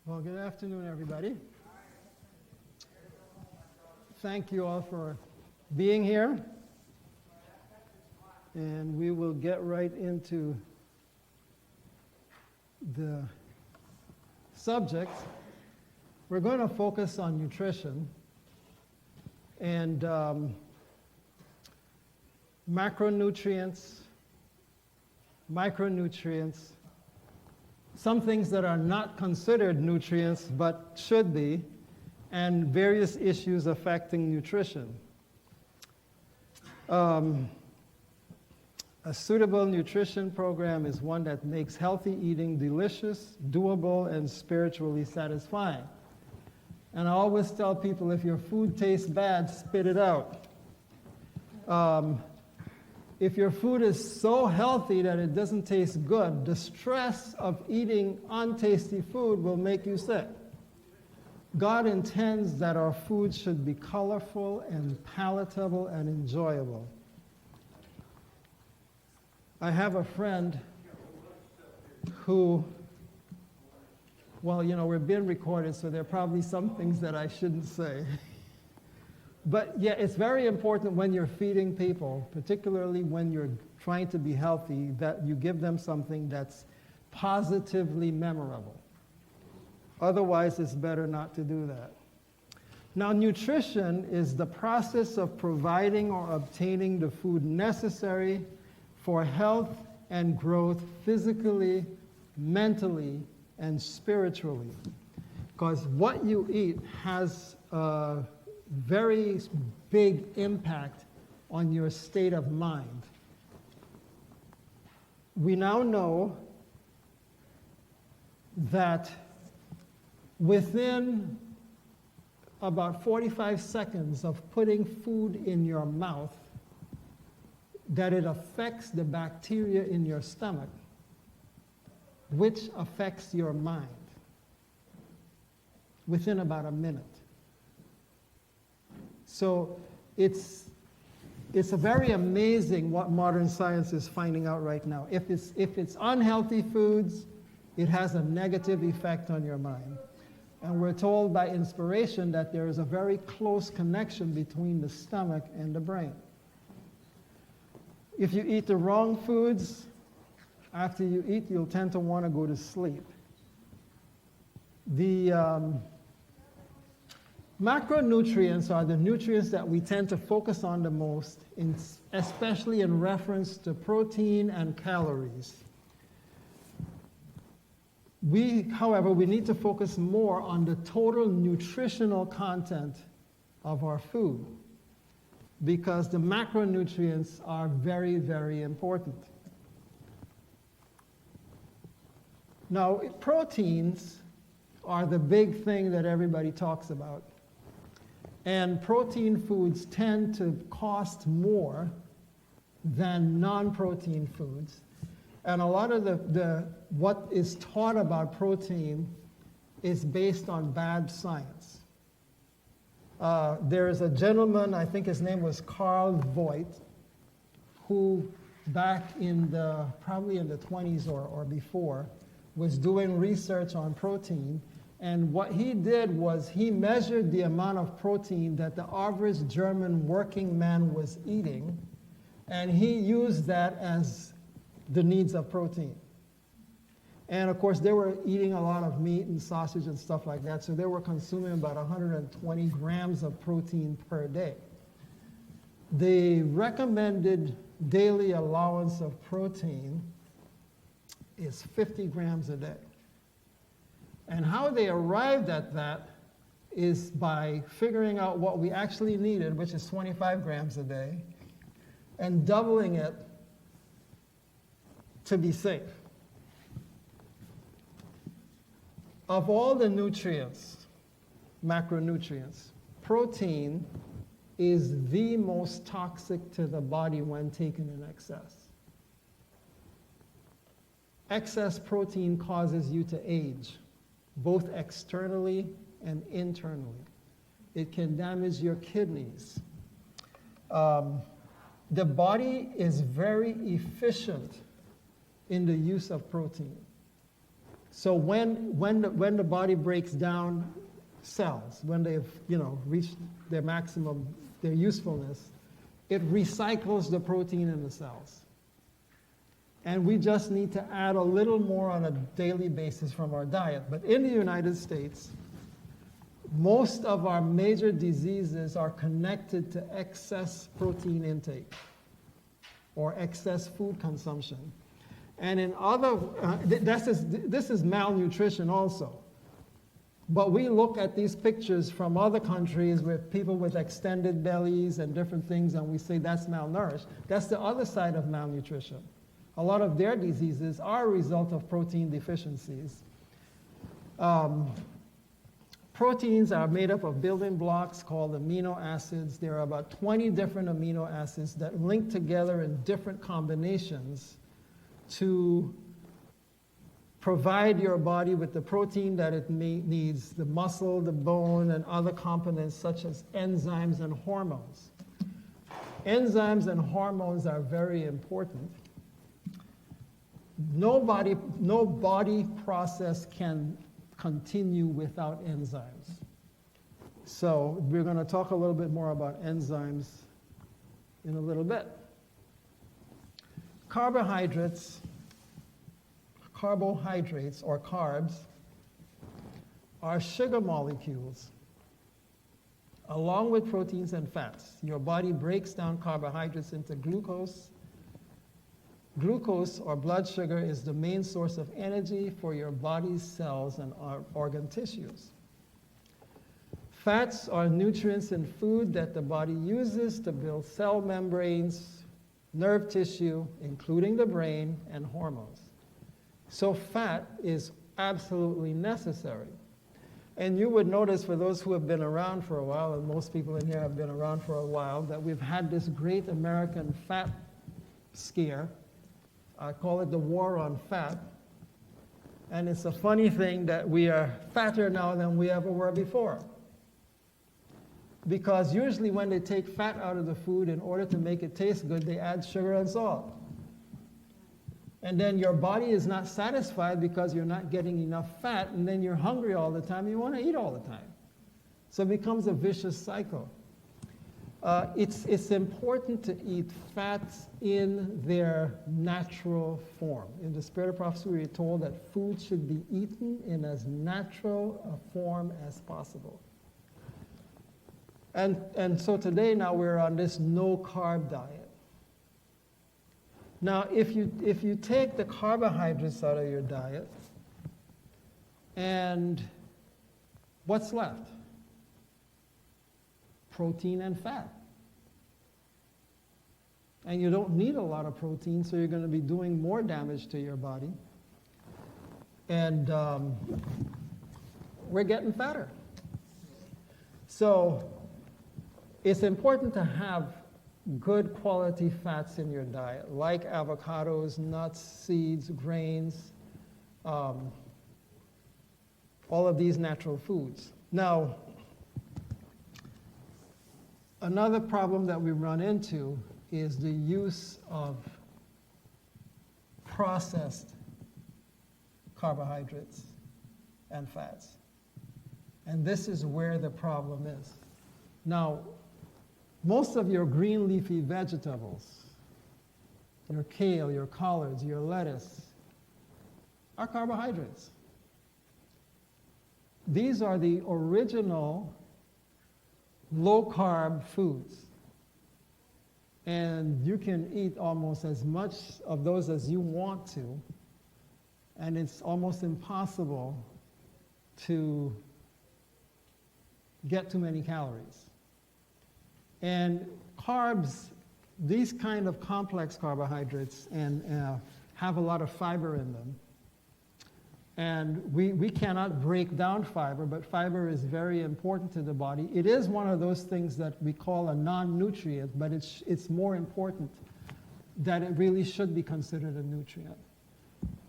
Well, good afternoon, everybody. Thank you all for being here. And we will get right into the subject. We're going to focus on nutrition and macronutrients, micronutrients, some things that are not considered nutrients but should be, and various issues affecting nutrition. A suitable nutrition program is one that makes healthy eating delicious, doable, and spiritually satisfying. And I always tell people, if your food tastes bad, spit it out. If your food is so healthy that it doesn't taste good, the stress of eating untasty food will make you sick. God intends that our food should be colorful and palatable and enjoyable. I have a friend who, well, we're being recorded, so there are probably some things that I shouldn't say. But yeah, it's very important when you're feeding people, particularly when you're trying to be healthy, that you give them something that's positively memorable. Otherwise, it's better not to do that. Now, nutrition is the process of providing or obtaining the food necessary for health and growth physically, mentally, and spiritually. Because what you eat has a very big impact on your state of mind. We now know that within about 45 seconds of putting food in your mouth, that it affects the bacteria in your stomach, which affects your mind within about a minute. So it's a very amazing what modern science is finding out right now. If it's unhealthy foods, it has a negative effect on your mind. And we're told by inspiration that there is a very close connection between the stomach and the brain. If you eat the wrong foods, after you eat, you'll tend to want to go to sleep. The macronutrients are the nutrients that we tend to focus on the most, especially in reference to protein and calories. However, we need to focus more on the total nutritional content of our food, because the macronutrients are very, very important. Now, proteins are the big thing that everybody talks about. And protein foods tend to cost more than non-protein foods. And a lot of what is taught about protein is based on bad science. There is a gentleman, I think his name was Carl Voigt, who back probably in the 20s or before, was doing research on protein. And what he did was he measured the amount of protein that the average German working man was eating, and he used that as the needs of protein. And of course, they were eating a lot of meat and sausage and stuff like that, so they were consuming about 120 grams of protein per day. The recommended daily allowance of protein is 50 grams a day. And how they arrived at that is by figuring out what we actually needed, which is 25 grams a day, and doubling it to be safe. Of all the nutrients, macronutrients, protein is the most toxic to the body when taken in excess. Excess protein causes you to age, both externally and internally. It can damage your kidneys. The body is very efficient in the use of protein. So when the body breaks down cells, when they've reached their maximum, their usefulness, it recycles the protein in the cells. And we just need to add a little more on a daily basis from our diet. But in the United States, most of our major diseases are connected to excess protein intake or excess food consumption. And in other, this is malnutrition also. But we look at these pictures from other countries with people with extended bellies and different things, and we say that's malnourished. That's the other side of malnutrition. A lot of their diseases are a result of protein deficiencies. Proteins are made up of building blocks called amino acids. There are about 20 different amino acids that link together in different combinations to provide your body with the protein that it needs, the muscle, the bone, and other components such as enzymes and hormones. Enzymes and hormones are very important. No body process can continue without enzymes. So we're going to talk a little bit more about enzymes in a little bit. Carbohydrates or carbs are sugar molecules along with proteins and fats. Your body breaks down carbohydrates into glucose. Glucose or blood sugar is the main source of energy for your body's cells and organ tissues. Fats are nutrients in food that the body uses to build cell membranes, nerve tissue, including the brain, and hormones. So fat is absolutely necessary. And you would notice, for those who have been around for a while, and most people in here have been around for a while, that we've had this great American fat scare. I call it the war on fat. And it's a funny thing that we are fatter now than we ever were before. Because usually when they take fat out of the food, in order to make it taste good, they add sugar and salt. And then your body is not satisfied because you're not getting enough fat, and then you're hungry all the time, you want to eat all the time. So it becomes a vicious cycle. It's important to eat fats in their natural form. In the Spirit of Prophecy, we are told that food should be eaten in as natural a form as possible. And so today now we're on this no-carb diet. Now, if you take the carbohydrates out of your diet, and what's left? Protein and fat. And you don't need a lot of protein, so you're going to be doing more damage to your body. And we're getting fatter. So it's important to have good quality fats in your diet, like avocados, nuts, seeds, grains, all of these natural foods. Now, another problem that we run into is the use of processed carbohydrates and fats. And this is where the problem is. Now, most of your green leafy vegetables, your kale, your collards, your lettuce, are carbohydrates. These are the original low-carb foods. And you can eat almost as much of those as you want to, and it's almost impossible to get too many calories. And carbs, these kind of complex carbohydrates, and have a lot of fiber in them. And we cannot break down fiber, but fiber is very important to the body. It is one of those things that we call a non-nutrient, but it's more important that it really should be considered a nutrient.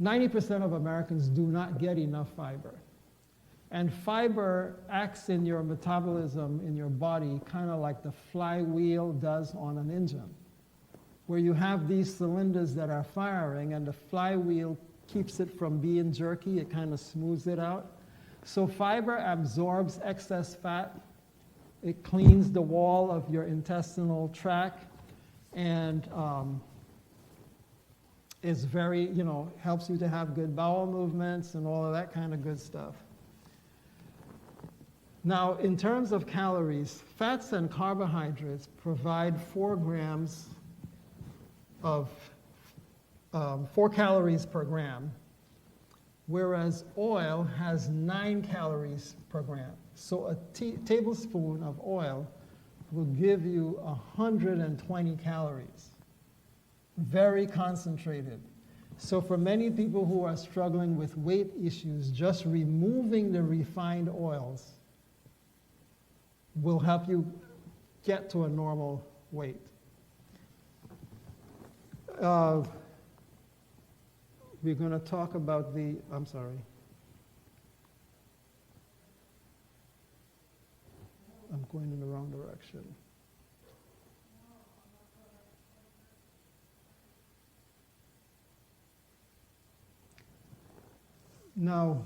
90% of Americans do not get enough fiber. And fiber acts in your metabolism, in your body, kind of like the flywheel does on an engine, where you have these cylinders that are firing, and the flywheel keeps it from being jerky. It kind of smooths it out. So fiber absorbs excess fat. It cleans the wall of your intestinal tract, and is very, helps you to have good bowel movements and all of that kind of good stuff. Now, in terms of calories, fats and carbohydrates provide 4 grams of 4 calories per gram, whereas oil has 9 calories per gram. So a tablespoon of oil will give you 120 calories. Very concentrated. So for many people who are struggling with weight issues, just removing the refined oils will help you get to a normal weight. We're going to talk about I'm going in the wrong direction. Now,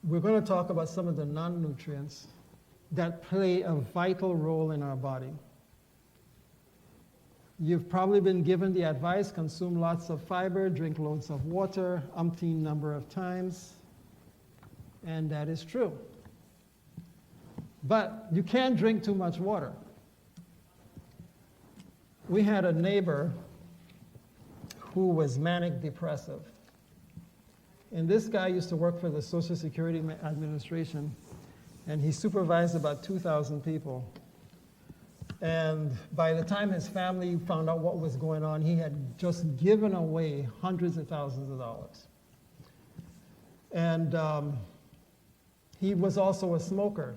we're going to talk about some of the non-nutrients that play a vital role in our body. You've probably been given the advice, consume lots of fiber, drink loads of water, umpteen number of times, and that is true. But you can't drink too much water. We had a neighbor who was manic depressive. And this guy used to work for the Social Security Administration, and he supervised about 2,000 people. And by the time his family found out what was going on, he had just given away hundreds of thousands of dollars. And he was also a smoker.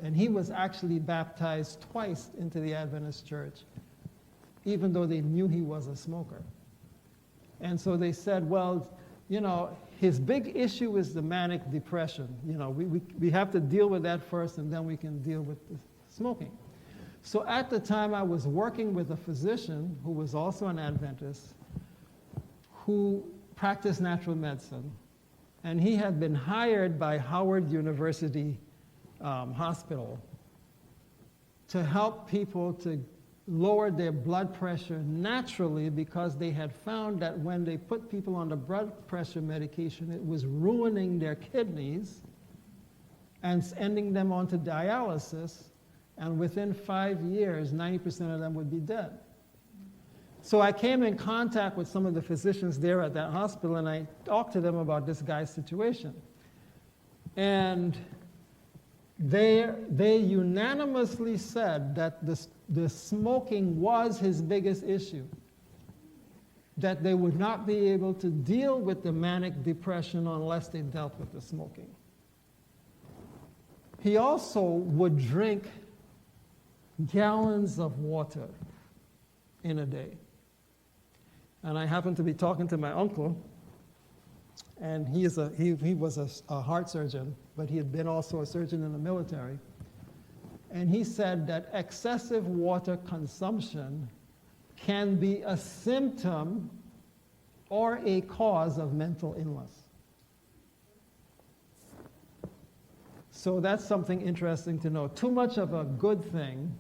And he was actually baptized twice into the Adventist church, even though they knew he was a smoker. And so they said, well, his big issue is the manic depression. We have to deal with that first, and then we can deal with the smoking. So at the time, I was working with a physician who was also an Adventist, who practiced natural medicine. And he had been hired by Howard University Hospital to help people to lower their blood pressure naturally, because they had found that when they put people on the blood pressure medication, it was ruining their kidneys and sending them onto dialysis, and within 5 years, 90% of them would be dead. So I came in contact with some of the physicians there at that hospital, and I talked to them about this guy's situation. And they unanimously said that the smoking was his biggest issue, that they would not be able to deal with the manic depression unless they dealt with the smoking. He also would drink gallons of water in a day. And I happened to be talking to my uncle, and he was a heart surgeon, but he had been also a surgeon in the military. And he said that excessive water consumption can be a symptom or a cause of mental illness. So that's something interesting to know. Too much of a good thing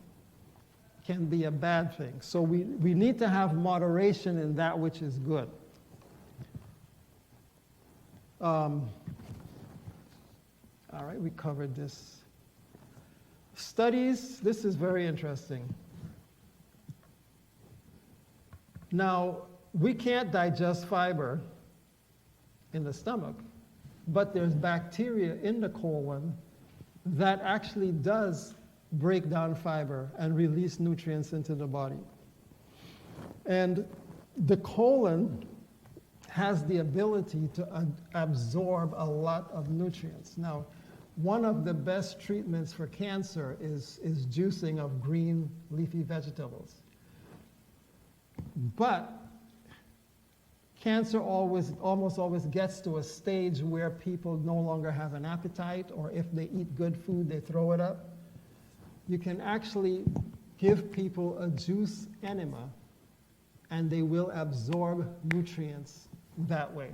can be a bad thing. So we need to have moderation in that which is good. All right, we covered this. Studies, this is very interesting. Now, we can't digest fiber in the stomach, but there's bacteria in the colon that actually does break down fiber and release nutrients into the body. And the colon has the ability to absorb a lot of nutrients. Now, one of the best treatments for cancer is juicing of green leafy vegetables. But cancer almost always gets to a stage where people no longer have an appetite, or if they eat good food, they throw it up. You can actually give people a juice enema and they will absorb nutrients that way.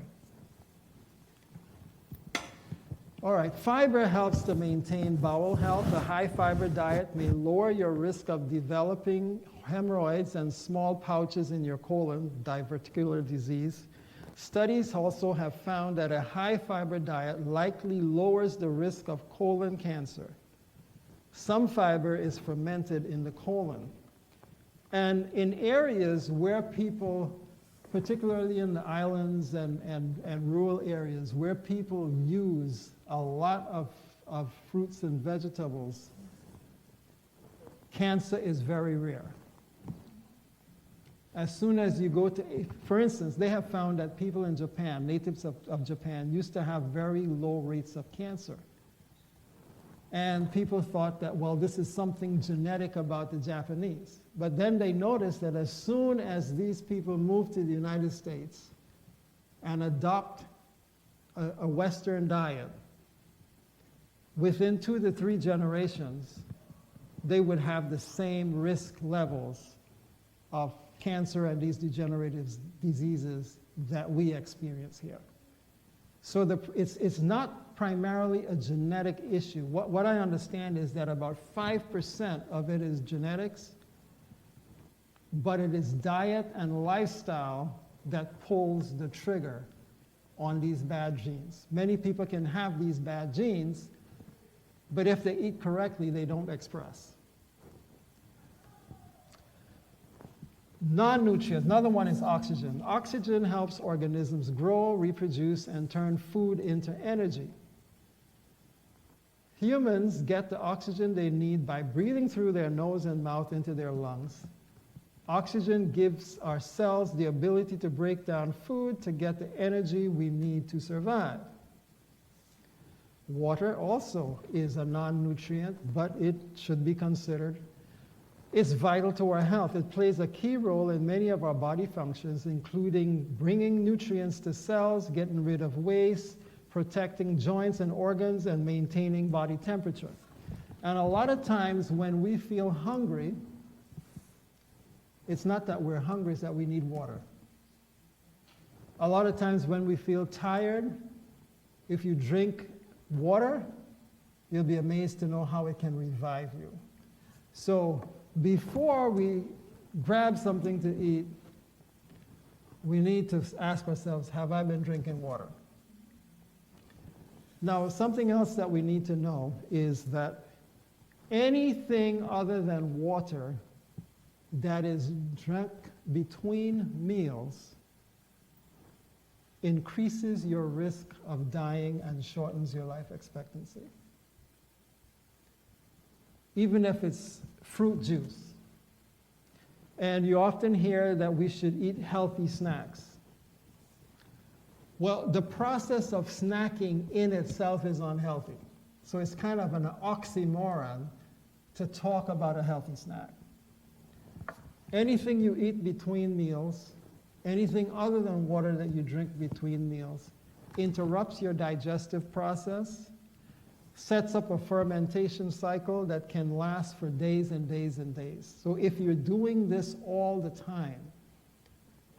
All right, fiber helps to maintain bowel health. A high fiber diet may lower your risk of developing hemorrhoids and small pouches in your colon, diverticular disease. Studies also have found that a high fiber diet likely lowers the risk of colon cancer. Some fiber is fermented in the colon. And in areas where people, particularly in the islands and rural areas, where people use a lot of fruits and vegetables, cancer is very rare. As soon as you go to, for instance, they have found that people in Japan, natives of Japan, used to have very low rates of cancer. And people thought that, well, this is something genetic about the Japanese. But then they noticed that as soon as these people move to the United States and adopt a Western diet, within 2 to 3 generations, they would have the same risk levels of cancer and these degenerative diseases that we experience here. So it's not primarily a genetic issue. What I understand is that about 5% of it is genetics, but it is diet and lifestyle that pulls the trigger on these bad genes. Many people can have these bad genes, but if they eat correctly, they don't express. Non-nutrients, another one is oxygen. Oxygen helps organisms grow, reproduce, and turn food into energy. Humans get the oxygen they need by breathing through their nose and mouth into their lungs. Oxygen gives our cells the ability to break down food to get the energy we need to survive. Water also is a non-nutrient, but it should be considered. It's vital to our health. It plays a key role in many of our body functions, including bringing nutrients to cells, getting rid of waste, protecting joints and organs, and maintaining body temperature. And a lot of times when we feel hungry, it's not that we're hungry, it's that we need water. A lot of times when we feel tired, if you drink water, you'll be amazed to know how it can revive you. So before we grab something to eat, we need to ask ourselves, have I been drinking water? Now, something else that we need to know is that anything other than water that is drunk between meals increases your risk of dying and shortens your life expectancy. Even if it's fruit juice. And you often hear that we should eat healthy snacks. Well, the process of snacking in itself is unhealthy. So it's kind of an oxymoron to talk about a healthy snack. Anything you eat between meals, anything other than water that you drink between meals, interrupts your digestive process, sets up a fermentation cycle that can last for days and days and days. So if you're doing this all the time,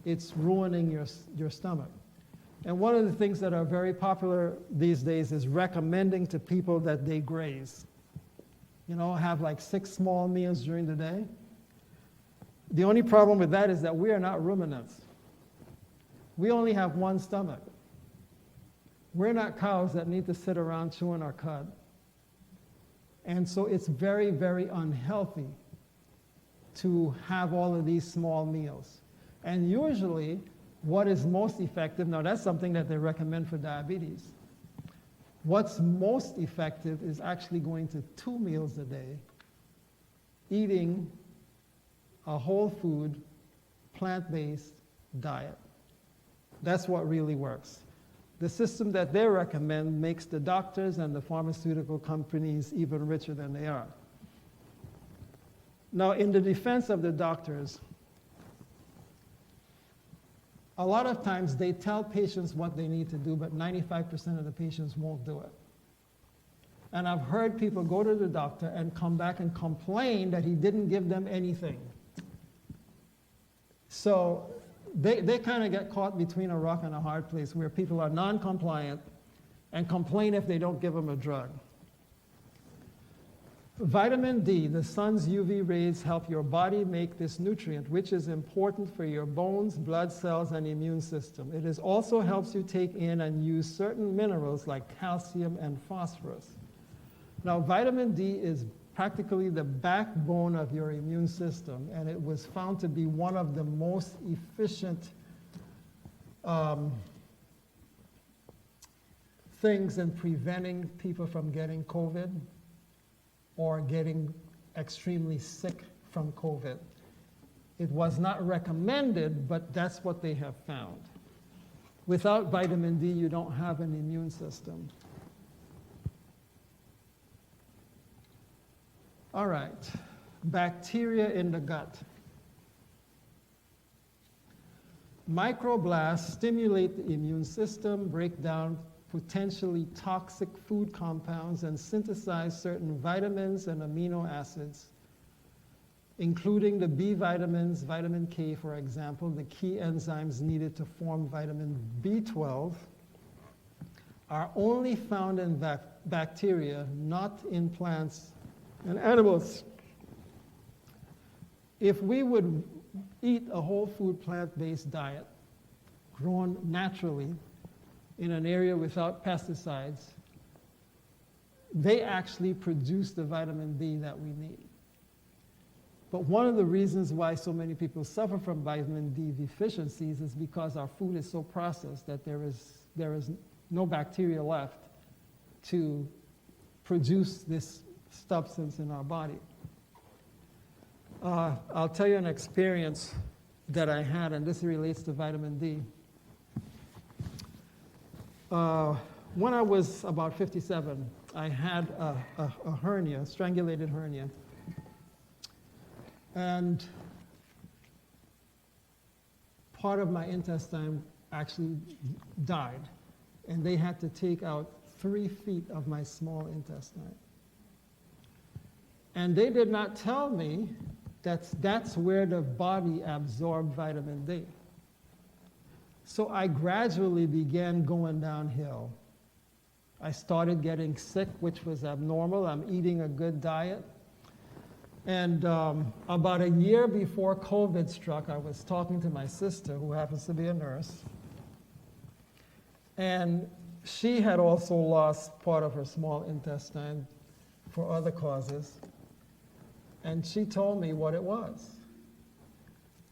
it's ruining your stomach. And one of the things that are very popular these days is recommending to people that they graze. You know, have like 6 small meals during the day. The only problem with that is that we are not ruminants. We only have one stomach. We're not cows that need to sit around chewing our cud. And so it's very, very unhealthy to have all of these small meals. And usually, what is most effective, now that's something that they recommend for diabetes. What's most effective is actually going to 2 meals a day, eating a whole food, plant-based diet. That's what really works. The system that they recommend makes the doctors and the pharmaceutical companies even richer than they are. Now, in the defense of the doctors, a lot of times they tell patients what they need to do, but 95% of the patients won't do it. And I've heard people go to the doctor and come back and complain that he didn't give them anything. So they kind of get caught between a rock and a hard place where people are non-compliant and complain if they don't give them a drug. Vitamin D, the sun's UV rays help your body make this nutrient, which is important for your bones, blood cells, and immune system. It also helps you take in and use certain minerals like calcium and phosphorus. Now, vitamin D is practically the backbone of your immune system, and it was found to be one of the most efficient things in preventing people from getting COVID or getting extremely sick from COVID. It was not recommended, but that's what they have found. Without vitamin D, you don't have an immune system. All right, bacteria in the gut. Microblasts stimulate the immune system, break down potentially toxic food compounds, and synthesize certain vitamins and amino acids, including the B vitamins, vitamin K, for example. The key enzymes needed to form vitamin B12 are only found in bacteria, not in plants and animals. If we would eat a whole food plant-based diet, grown naturally, in an area without pesticides, they actually produce the vitamin D that we need. But one of the reasons why so many people suffer from vitamin D deficiencies is because our food is so processed that there is no bacteria left to produce this substance in our body. I'll tell you an experience that I had, and this relates to vitamin D. When I was about 57, I had a hernia, strangulated hernia. And part of my intestine actually died. And they had to take out 3 feet of my small intestine. And they did not tell me that that's where the body absorbed vitamin D. So I gradually began going downhill. I started getting sick, which was abnormal. I'm eating a good diet. And about a year before COVID struck, I was talking to my sister, who happens to be a nurse. And she had also lost part of her small intestine for other causes. And she told me what it was.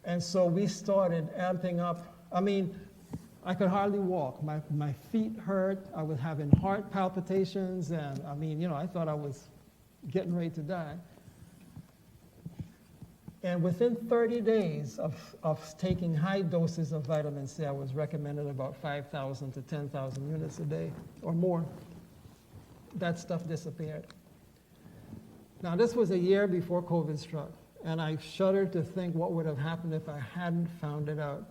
And so we started amping up. I mean, I could hardly walk. My feet hurt. I was having heart palpitations. And I mean, you know, I thought I was getting ready to die. And within 30 days of taking high doses of vitamin C, I was recommended about 5,000 to 10,000 units a day or more. That stuff disappeared. Now, this was a year before COVID struck, and I shudder to think what would have happened if I hadn't found it out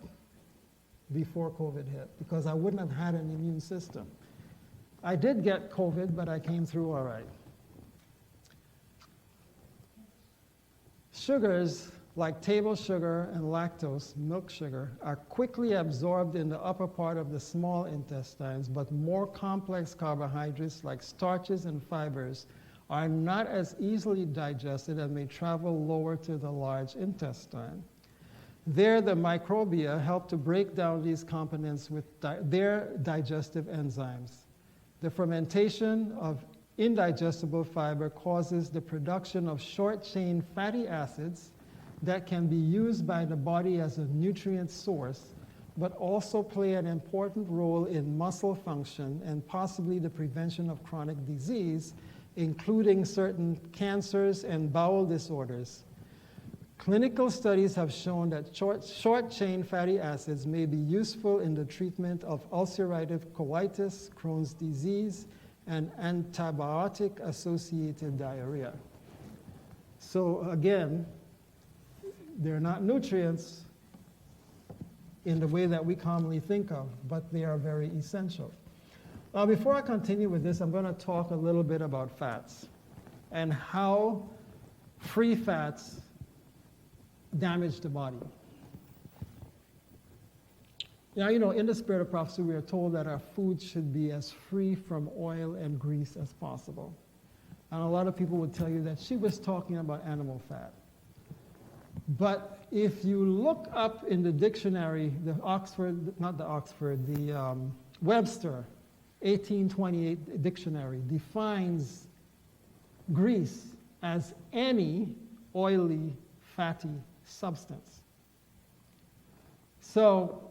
before COVID hit, because I wouldn't have had an immune system. I did get COVID, but I came through all right. Sugars like table sugar and lactose, milk sugar, are quickly absorbed in the upper part of the small intestines, but more complex carbohydrates like starches and fibers are not as easily digested and may travel lower to the large intestine. There, the microbia help to break down these components with their digestive enzymes. The fermentation of indigestible fiber causes the production of short-chain fatty acids that can be used by the body as a nutrient source, but also play an important role in muscle function and possibly the prevention of chronic disease, including certain cancers and bowel disorders. Clinical studies have shown that short-chain fatty acids may be useful in the treatment of ulcerative colitis, Crohn's disease, and antibiotic-associated diarrhea. So again, they're not nutrients in the way that we commonly think of, but they are very essential. Now, before I continue with this, I'm going to talk a little bit about fats and how free fats damage the body. Now, you know, in the spirit of prophecy, we are told that our food should be as free from oil and grease as possible. And a lot of people would tell you that she was talking about animal fat. But if you look up in the dictionary, the Webster 1828 dictionary defines grease as any oily, fatty substance. So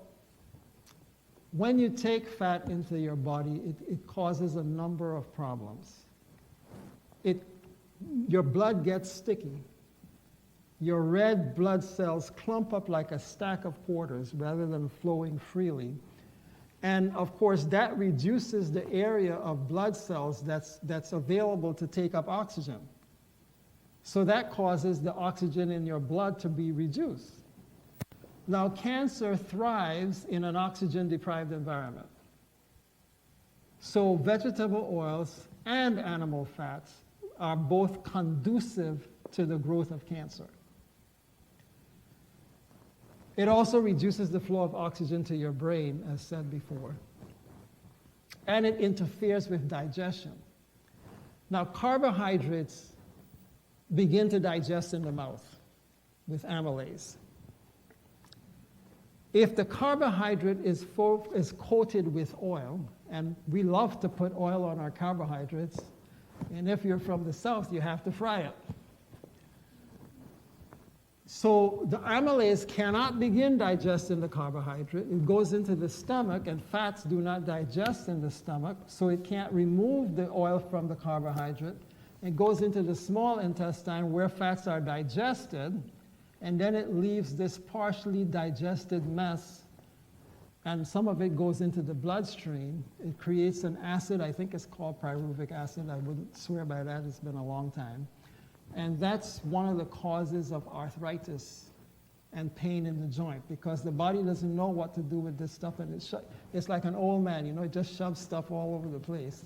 when you take fat into your body, it causes a number of problems. Your blood gets sticky. Your red blood cells clump up like a stack of quarters rather than flowing freely. And of course, that reduces the area of blood cells that's available to take up oxygen. So that causes the oxygen in your blood to be reduced. Now, cancer thrives in an oxygen-deprived environment. So vegetable oils and animal fats are both conducive to the growth of cancer. It also reduces the flow of oxygen to your brain, as said before. And it interferes with digestion. Now, carbohydrates begin to digest in the mouth with amylase. If the carbohydrate is coated with oil, and we love to put oil on our carbohydrates, and if you're from the South, you have to fry it. So the amylase cannot begin digesting the carbohydrate. It goes into the stomach, and fats do not digest in the stomach, so it can't remove the oil from the carbohydrate. It goes into the small intestine where fats are digested, and then it leaves this partially digested mess, and some of it goes into the bloodstream. It creates an acid, I think it's called pyruvic acid. I wouldn't swear by that, it's been a long time. And that's one of the causes of arthritis and pain in the joint, because the body doesn't know what to do with this stuff, and it's like an old man, you know, it just shoves stuff all over the place,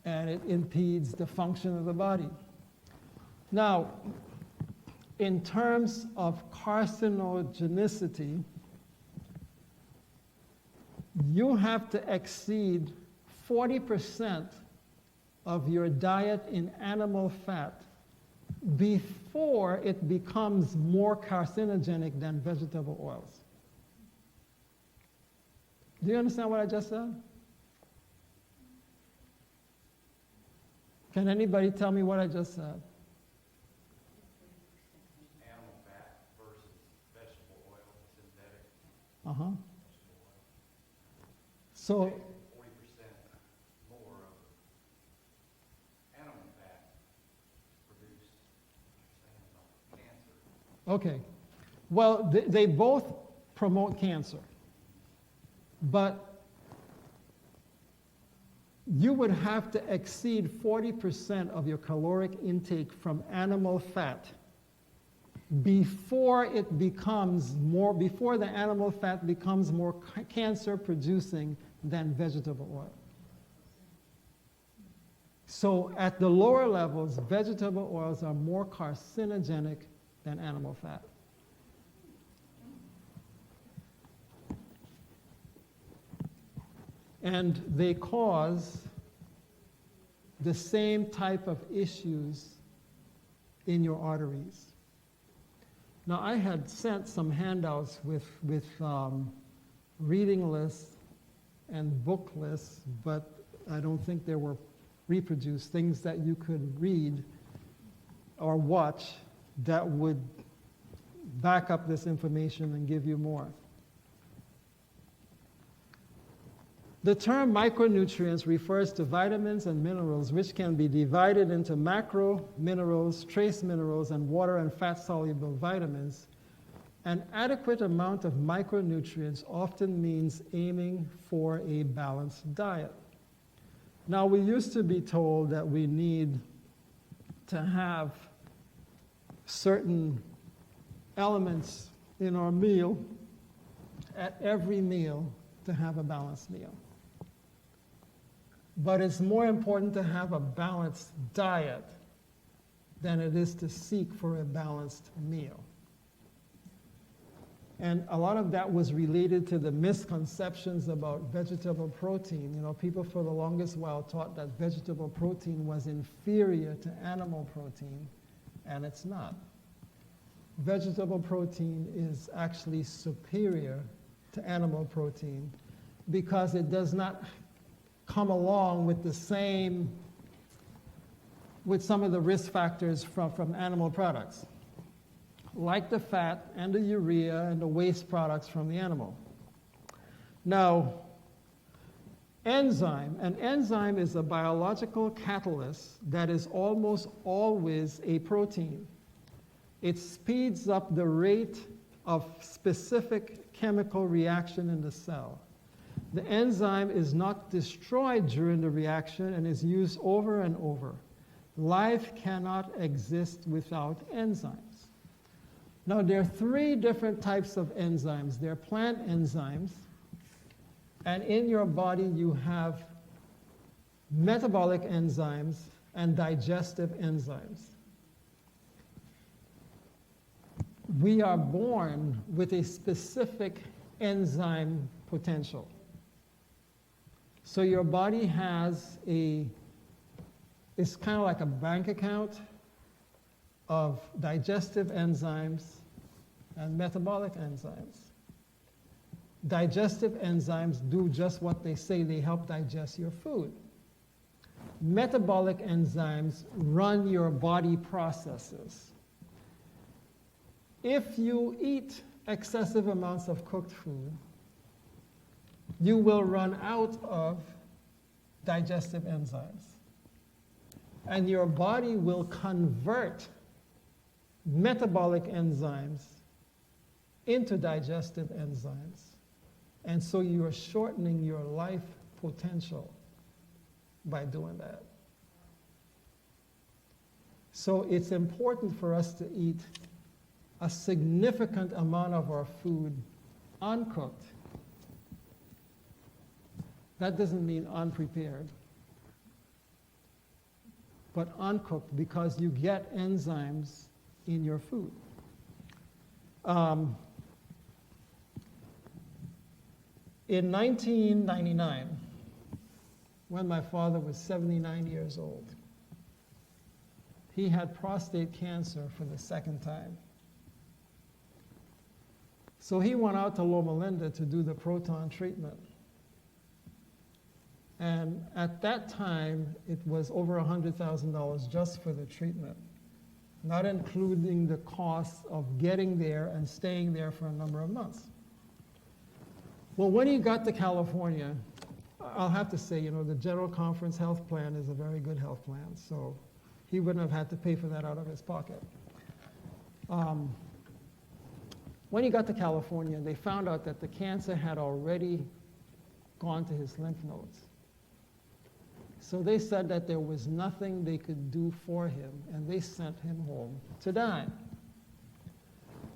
and it impedes the function of the body. Now, in terms of carcinogenicity, you have to exceed 40% of your diet in animal fat before it becomes more carcinogenic than vegetable oils. Do you understand what I just said? Can anybody tell me what I just said? Animal fat versus vegetable oil, synthetic Uh-huh. vegetable oil. So, 40% more of animal fat produced cancer. okay. Well, they both promote cancer. But you would have to exceed 40% of your caloric intake from animal fat before the animal fat becomes more cancer producing than vegetable oil. So at the lower levels, vegetable oils are more carcinogenic than animal fat. And they cause the same type of issues in your arteries. Now, I had sent some handouts with reading lists and book lists, but I don't think they were reproduced, things that you could read or watch that would back up this information and give you more. The term micronutrients refers to vitamins and minerals which can be divided into macro minerals, trace minerals, and water and fat-soluble vitamins. An adequate amount of micronutrients often means aiming for a balanced diet. Now, we used to be told that we need to have certain elements in our meal at every meal to have a balanced meal. But it's more important to have a balanced diet than it is to seek for a balanced meal. And a lot of that was related to the misconceptions about vegetable protein. You know, people for the longest while taught that vegetable protein was inferior to animal protein, and it's not. Vegetable protein is actually superior to animal protein because it does not come along with some of the risk factors from animal products, like the fat and the urea and the waste products from the animal. Now, an enzyme is a biological catalyst that is almost always a protein. It speeds up the rate of specific chemical reaction in the cell. The enzyme is not destroyed during the reaction and is used over and over. Life cannot exist without enzymes. Now, there are three different types of enzymes. There are plant enzymes, and in your body you have metabolic enzymes and digestive enzymes. We are born with a specific enzyme potential. So your body has it's kind of like a bank account of digestive enzymes and metabolic enzymes. Digestive enzymes do just what they say, they help digest your food. Metabolic enzymes run your body processes. If you eat excessive amounts of cooked food, you will run out of digestive enzymes. And your body will convert metabolic enzymes into digestive enzymes. And so you are shortening your life potential by doing that. So it's important for us to eat a significant amount of our food uncooked. That doesn't mean unprepared, but uncooked, because you get enzymes in your food. In 1999, when my father was 79 years old, he had prostate cancer for the second time. So he went out to Loma Linda to do the proton treatment. And at that time, it was over $100,000 just for the treatment, not including the cost of getting there and staying there for a number of months. Well, when he got to California, I'll have to say, the General Conference health plan is a very good health plan, so he wouldn't have had to pay for that out of his pocket. When he got to California, they found out that the cancer had already gone to his lymph nodes. So they said that there was nothing they could do for him, and they sent him home to die.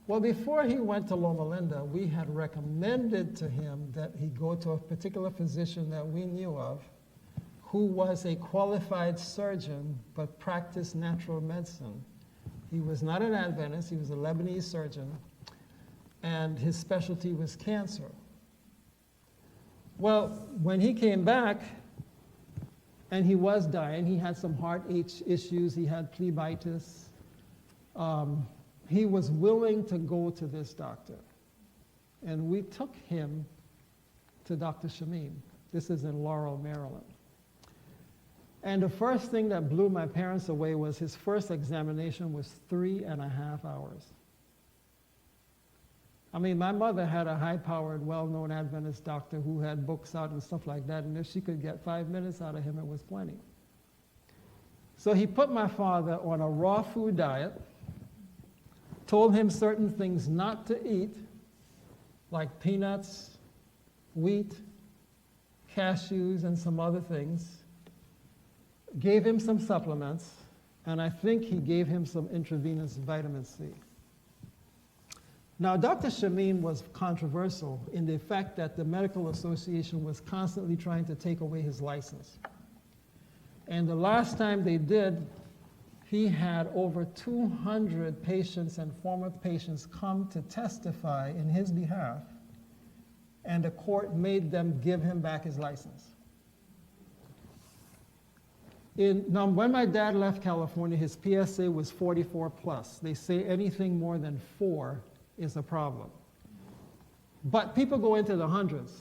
Well, before he went to Loma Linda, we had recommended to him that he go to a particular physician that we knew of, who was a qualified surgeon but practiced natural medicine. He was not an Adventist, he was a Lebanese surgeon, and his specialty was cancer. Well, when he came back, and he was dying, he had some heart issues, he had phlebitis. He was willing to go to this doctor. And we took him to Dr. Shamim. This is in Laurel, Maryland. And the first thing that blew my parents away was his first examination was 3.5 hours. I mean, my mother had a high-powered, well-known Adventist doctor who had books out and stuff like that, and if she could get 5 minutes out of him, it was plenty. So he put my father on a raw food diet, told him certain things not to eat, like peanuts, wheat, cashews, and some other things, gave him some supplements, and I think he gave him some intravenous vitamin C. Now, Dr. Shamim was controversial in the fact that the Medical Association was constantly trying to take away his license. And the last time they did, he had over 200 patients and former patients come to testify in his behalf, and the court made them give him back his license. Now, when my dad left California, his PSA was 44 plus. They say anything more than 4 is a problem. But people go into the hundreds.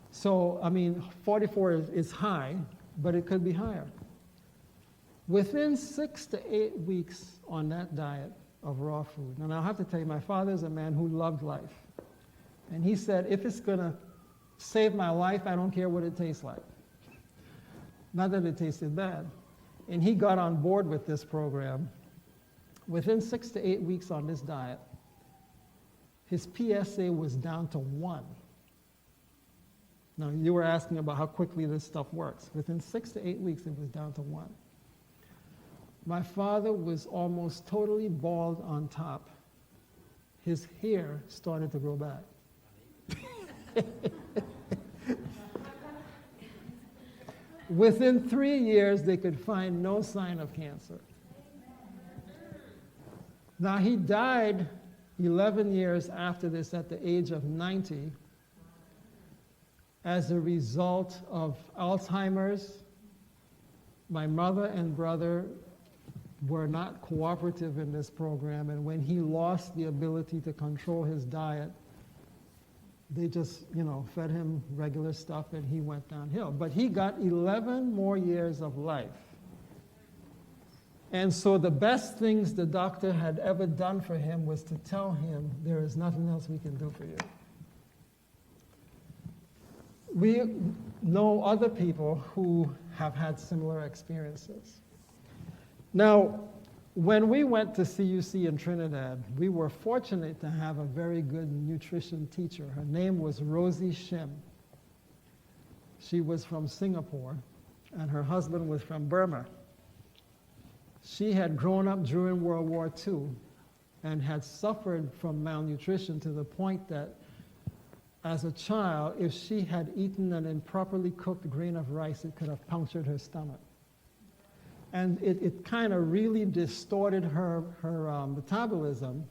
So, I mean, 44 is high, but it could be higher. Within 6 to 8 weeks on that diet of raw food, and I'll have to tell you, my father's a man who loved life. And he said, if it's going to save my life, I don't care what it tastes like. Not that it tasted bad. And he got on board with this program. Within 6 to 8 weeks on this diet, his PSA was down to 1. Now, you were asking about how quickly this stuff works. Within 6 to 8 weeks, it was down to 1. My father was almost totally bald on top. His hair started to grow back. Within 3 years, they could find no sign of cancer. Now, he died 11 years after this at the age of 90 as a result of Alzheimer's. My mother and brother were not cooperative in this program, and when he lost the ability to control his diet, they just, fed him regular stuff and he went downhill. But he got 11 more years of life. And so the best things the doctor had ever done for him was to tell him, there is nothing else we can do for you. We know other people who have had similar experiences. Now, when we went to CUC in Trinidad, we were fortunate to have a very good nutrition teacher. Her name was Rosie Shim. She was from Singapore, and her husband was from Burma. She had grown up during World War II and had suffered from malnutrition to the point that as a child, if she had eaten an improperly cooked grain of rice, it could have punctured her stomach. And it kind of really distorted her metabolism.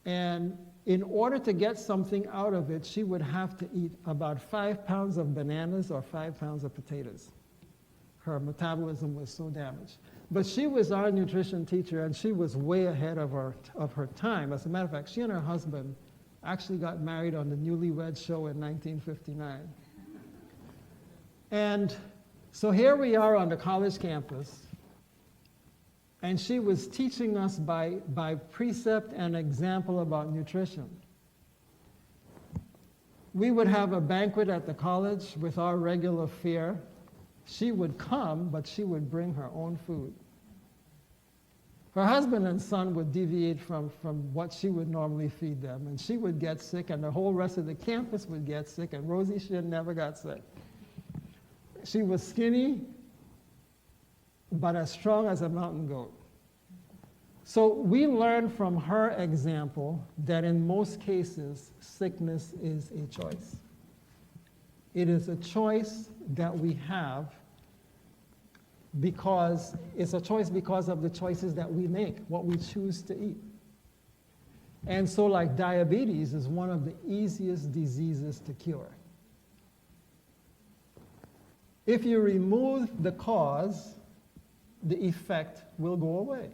And in order to get something out of it, she would have to eat about 5 pounds of bananas or 5 pounds of potatoes. Her metabolism was so damaged. But she was our nutrition teacher, and she was way ahead of her time. As a matter of fact, she and her husband actually got married on the Newlywed Show in 1959. And so here we are on the college campus, and she was teaching us by precept and example about nutrition. We would have a banquet at the college with our regular fare. She would come, but she would bring her own food. Her husband and son would deviate from what she would normally feed them, and she would get sick, and the whole rest of the campus would get sick, and Rosie Shin never got sick. She was skinny, but as strong as a mountain goat. So we learned from her example that in most cases, sickness is a choice. It is a choice that we have because it's a choice because of the choices that we make, what we choose to eat. And so like diabetes is one of the easiest diseases to cure. If you remove the cause, the effect will go away.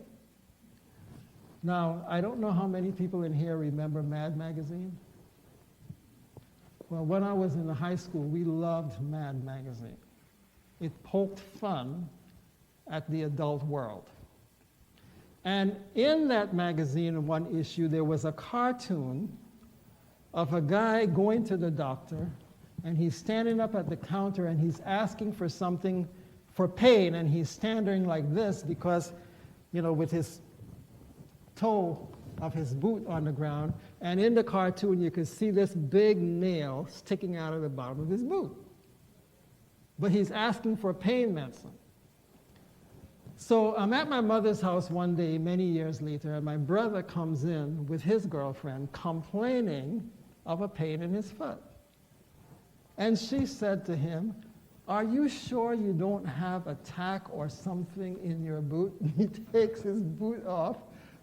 Now, I don't know how many people in here remember Mad Magazine. Well, when I was in high school, we loved Mad Magazine. It poked fun at the adult world. And in that magazine, in one issue, there was a cartoon of a guy going to the doctor, and he's standing up at the counter and he's asking for something for pain, and he's standing like this because, with his toe of his boot on the ground, and in the cartoon you could see this big nail sticking out of the bottom of his boot. But he's asking for pain medicine. So I'm at my mother's house one day many years later, and my brother comes in with his girlfriend complaining of a pain in his foot. And she said to him, are you sure you don't have a tack or something in your boot? He takes his boot off,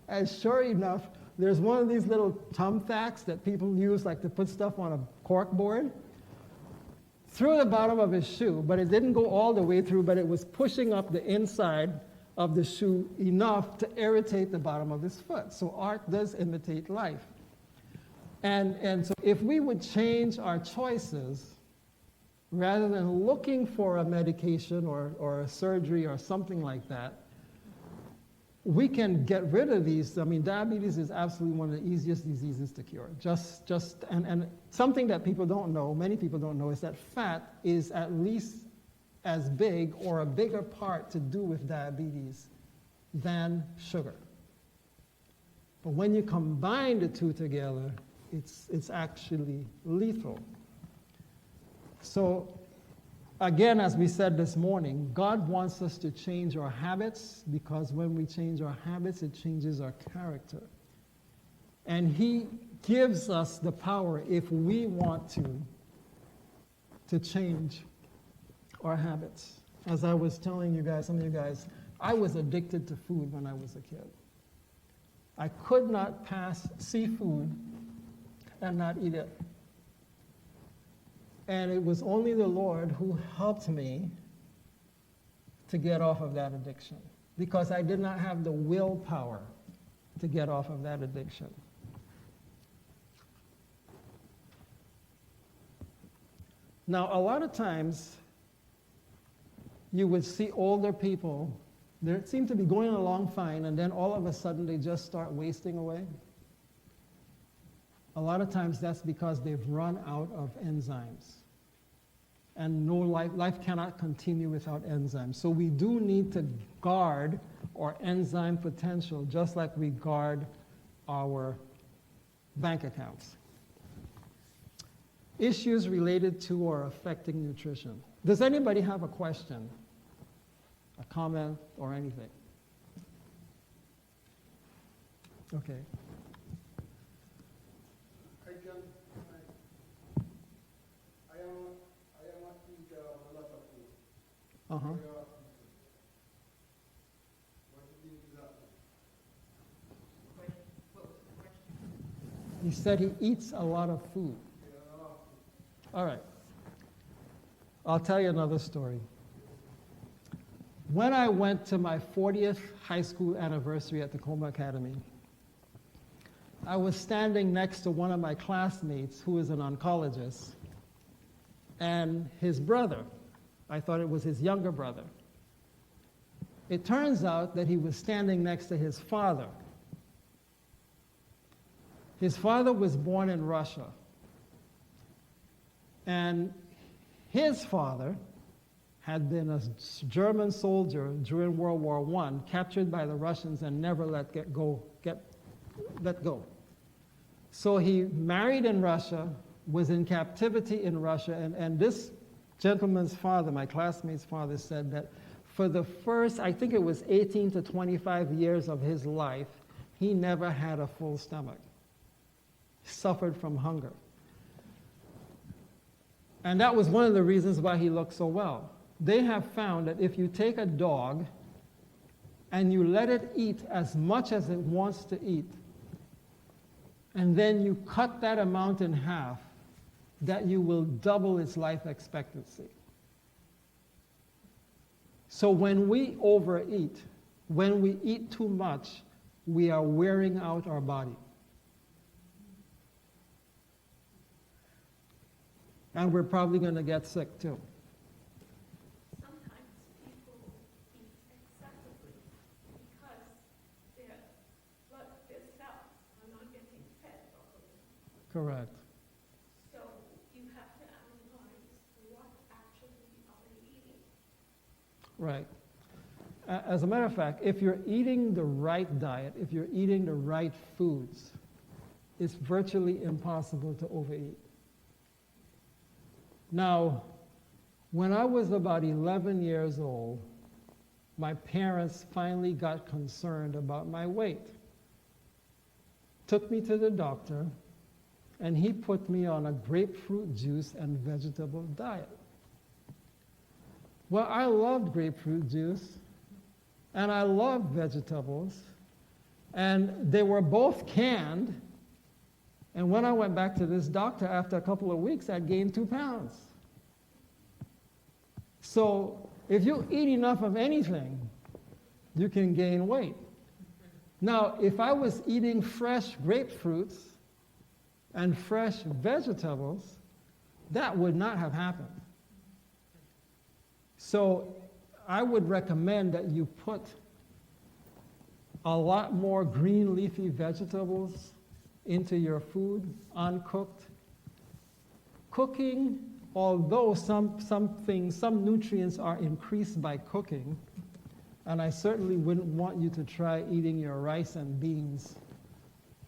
and sure enough, there's one of these little thumbtacks that people use like to put stuff on a cork board through the bottom of his shoe, but it didn't go all the way through, but it was pushing up the inside of the shoe enough to irritate the bottom of his foot. So art does imitate life. And so if we would change our choices, rather than looking for a medication or a surgery or something like that, we can get rid of these. I mean, diabetes is absolutely one of the easiest diseases to cure. And something that people don't know, many people don't know, is that fat is at least as big or a bigger part to do with diabetes than sugar. But when you combine the two together, it's actually lethal. So, again, as we said this morning, God wants us to change our habits, because when we change our habits, it changes our character. And He gives us the power, if we want to change our habits. As I was telling you guys, some of you guys, I was addicted to food when I was a kid. I could not pass seafood and not eat it. And it was only the Lord who helped me to get off of that addiction, because I did not have the willpower to get off of that addiction. Now, a lot of times, you would see older people, they seem to be going along fine, and then all of a sudden they just start wasting away. A lot of times that's because they've run out of enzymes. And no life cannot continue without enzymes. So we do need to guard our enzyme potential, just like we guard our bank accounts. Issues related to or affecting nutrition. Does anybody have a question, a comment, or anything? Okay. Uh-huh. He said he eats a lot of food. All right. I'll tell you another story. When I went to my 40th high school anniversary at Tacoma Academy, I was standing next to one of my classmates who is an oncologist, and his brother. I thought it was his younger brother. It turns out that he was standing next to his father. His father was born in Russia. And his father had been a German soldier during World War I, captured by the Russians and never let go. So he married in Russia, was in captivity in Russia, and this gentleman's father, my classmate's father, said that for the first, I think it was 18 to 25 years of his life, he never had a full stomach. He suffered from hunger. And that was one of the reasons why he looked so well. They have found that if you take a dog and you let it eat as much as it wants to eat, and then you cut that amount in half, that you will double its life expectancy. So when we overeat, when we eat too much, we are wearing out our body. And we're probably going to get sick too. Sometimes people eat excessively because their cells are not getting fed properly. Correct. So you have to analyze what actually are they eating. Right. As a matter of fact, if you're eating the right diet, if you're eating the right foods, it's virtually impossible to overeat. Now, when I was about 11 years old, my parents finally got concerned about my weight. Took me to the doctor, and he put me on a grapefruit juice and vegetable diet. Well, I loved grapefruit juice, and I loved vegetables, and they were both canned. And when I went back to this doctor after a couple of weeks, I'd gained 2 pounds. So if you eat enough of anything, you can gain weight. Now, if I was eating fresh grapefruits and fresh vegetables, that would not have happened. So I would recommend that you put a lot more green leafy vegetables into your food, uncooked. Cooking, although some nutrients are increased by cooking, and I certainly wouldn't want you to try eating your rice and beans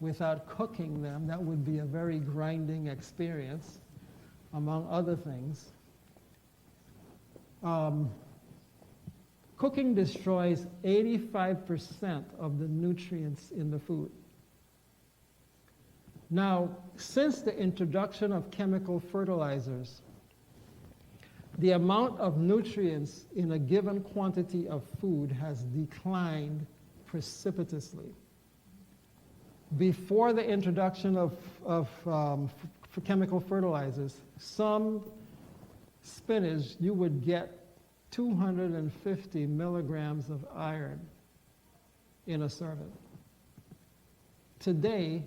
without cooking them. That would be a very grinding experience, among other things. Cooking destroys 85% of the nutrients in the food. Now, since the introduction of chemical fertilizers, the amount of nutrients in a given quantity of food has declined precipitously. Before the introduction of chemical fertilizers, some spinach, you would get 250 milligrams of iron in a serving. Today,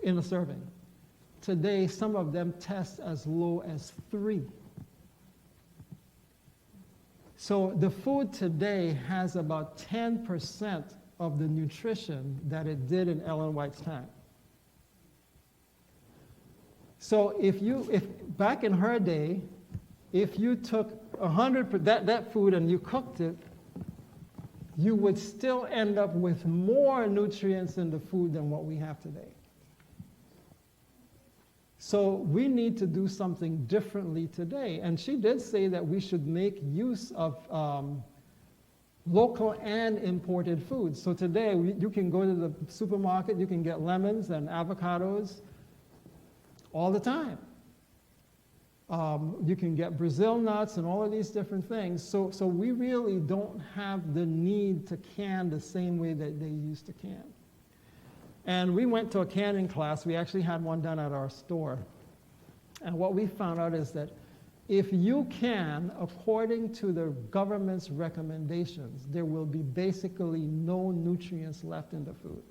in a serving. Today, some of them test as low as 3. So the food today has about 10% of the nutrition that it did in Ellen White's time. So if back in her day, if you took 100% that food and you cooked it, you would still end up with more nutrients in the food than what we have today. So we need to do something differently today. And she did say that we should make use of local and imported foods. So today, you can go to the supermarket, you can get lemons and avocados all the time. You can get Brazil nuts and all of these different things. So we really don't have the need to can the same way that they used to can. And we went to a canning class. We actually had one done at our store. And what we found out is that if you can, according to the government's recommendations, there will be basically no nutrients left in the food.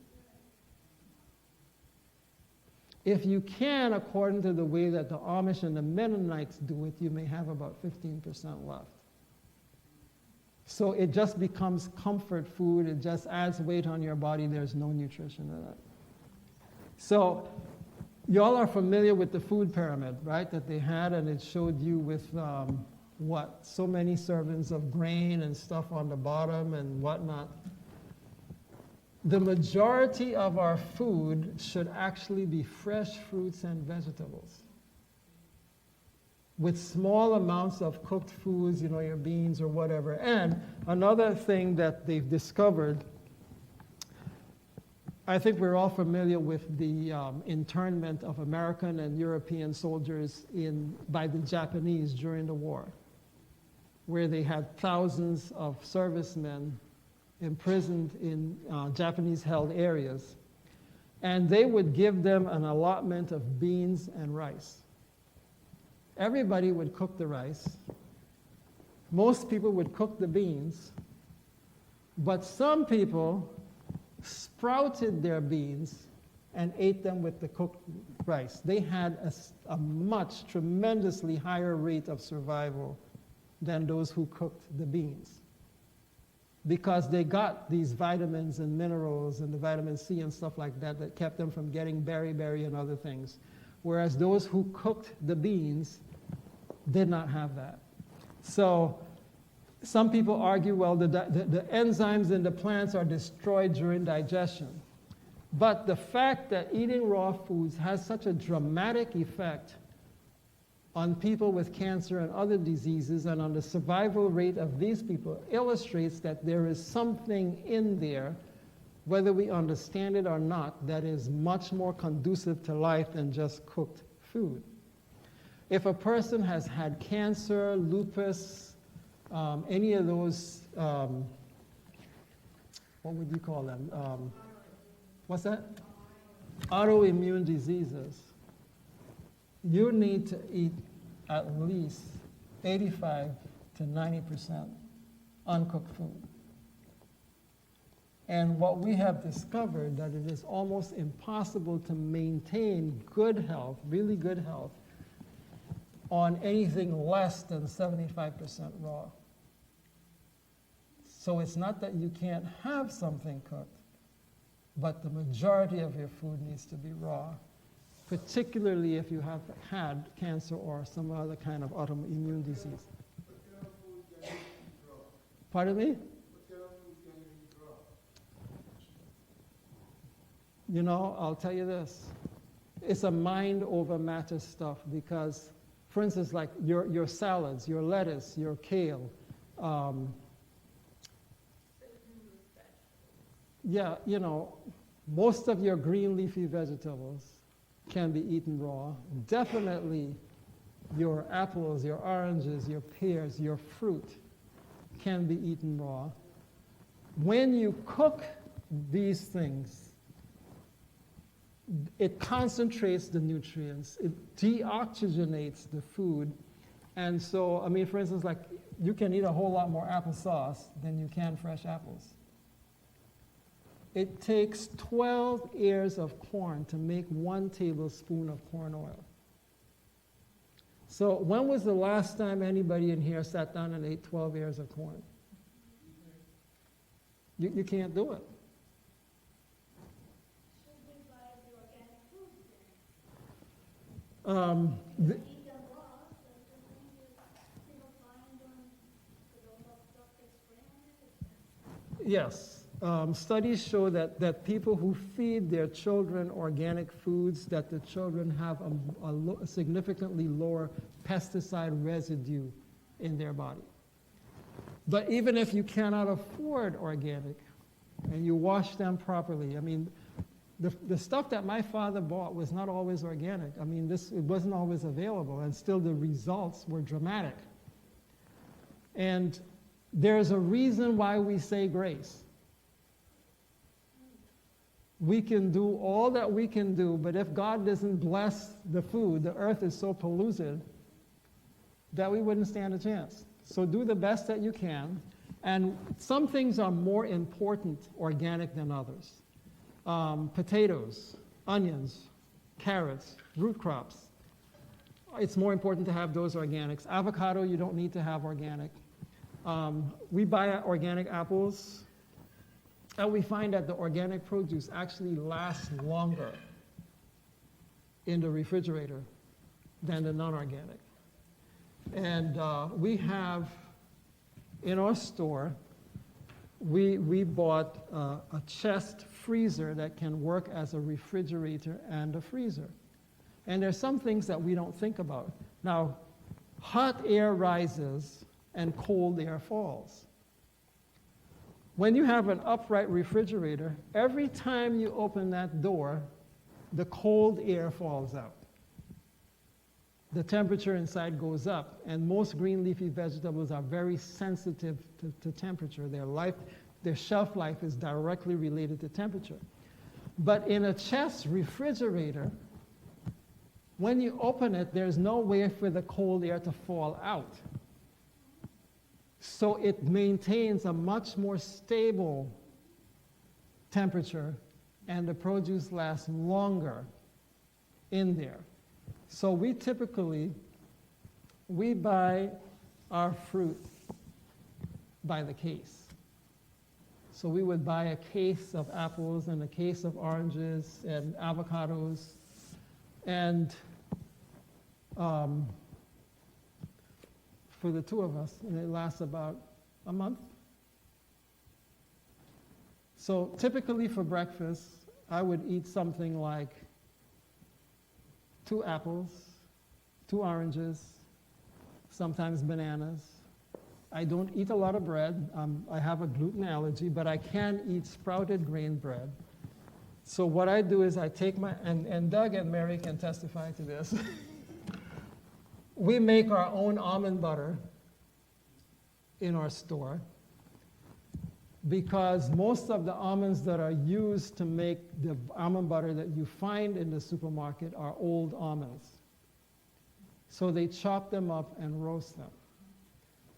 If you can, according to the way that the Amish and the Mennonites do it, you may have about 15% left. So it just becomes comfort food. It just adds weight on your body. There's no nutrition in it. So y'all are familiar with the food pyramid, right, that they had, and it showed you with so many servings of grain and stuff on the bottom and whatnot. The majority of our food should actually be fresh fruits and vegetables, with small amounts of cooked foods, your beans or whatever. And another thing that they've discovered, I think we're all familiar with the internment of American and European soldiers by the Japanese during the war, where they had thousands of servicemen imprisoned in Japanese-held areas. And they would give them an allotment of beans and rice. Everybody would cook the rice. Most people would cook the beans. But some people sprouted their beans and ate them with the cooked rice. They had a tremendously higher rate of survival than those who cooked the beans, because they got these vitamins and minerals and the vitamin C and stuff like that that kept them from getting beriberi and other things. Whereas those who cooked the beans did not have that. So some people argue, well, the enzymes in the plants are destroyed during digestion. But the fact that eating raw foods has such a dramatic effect on people with cancer and other diseases and on the survival rate of these people illustrates that there is something in there, whether we understand it or not, that is much more conducive to life than just cooked food. If a person has had cancer, lupus, any of those, what would you call them? What's that? Autoimmune diseases. You need to eat at least 85 to 90% uncooked food. And what we have discovered that it is almost impossible to maintain good health, really good health, on anything less than 75% raw. So it's not that you can't have something cooked, but the majority of your food needs to be raw, particularly if you have had cancer or some other kind of autoimmune disease. Pardon me? You know, I'll tell you this. It's a mind over matter stuff because, for instance, like your salads, your lettuce, your kale, yeah, you know, most of your green leafy vegetables can be eaten raw. Definitely your apples, your oranges, your pears, your fruit can be eaten raw. When you cook these things, it concentrates the nutrients, it deoxygenates the food. And so, I mean, for instance, like you can eat a whole lot more applesauce than you can fresh apples. It takes 12 ears of corn to make 1 tablespoon of corn oil. So when was the last time anybody in here sat down and ate 12 ears of corn? You can't do it. Should we buy the organic food then? The- Eat them raw, but the thing is, find them, with all that stuff they spray on it. Yes. Studies show that people who feed their children organic foods, that the children have a significantly lower pesticide residue in their body. But even if you cannot afford organic and you wash them properly, I mean, the stuff that my father bought was not always organic. I mean, it wasn't always available, and still the results were dramatic. And there's a reason why we say grace. We can do all that we can do, but if God doesn't bless the food, the earth is so polluted that we wouldn't stand a chance. So do the best that you can. And some things are more important organic than others. Potatoes, onions, carrots, root crops. It's more important to have those organics. Avocado, you don't need to have organic. We buy organic apples, and we find that the organic produce actually lasts longer in the refrigerator than the non-organic. And we have, in our store, we bought a chest freezer that can work as a refrigerator and a freezer. And there's some things that we don't think about. Now, hot air rises and cold air falls. When you have an upright refrigerator, every time you open that door, the cold air falls out. The temperature inside goes up, and most green leafy vegetables are very sensitive to temperature. Their shelf life is directly related to temperature. But in a chest refrigerator, when you open it, there's no way for the cold air to fall out. So it maintains a much more stable temperature, and the produce lasts longer in there. So we buy our fruit by the case. So we would buy a case of apples and a case of oranges and avocados, and for the two of us, and it lasts about a month. So typically for breakfast, I would eat something like 2 apples, 2 oranges, sometimes bananas. I don't eat a lot of bread. I have a gluten allergy, but I can eat sprouted grain bread. So what I do is I take and Doug and Mary can testify to this. we make our own almond butter in our store because most of the almonds that are used to make the almond butter that you find in the supermarket are old almonds. So they chop them up and roast them.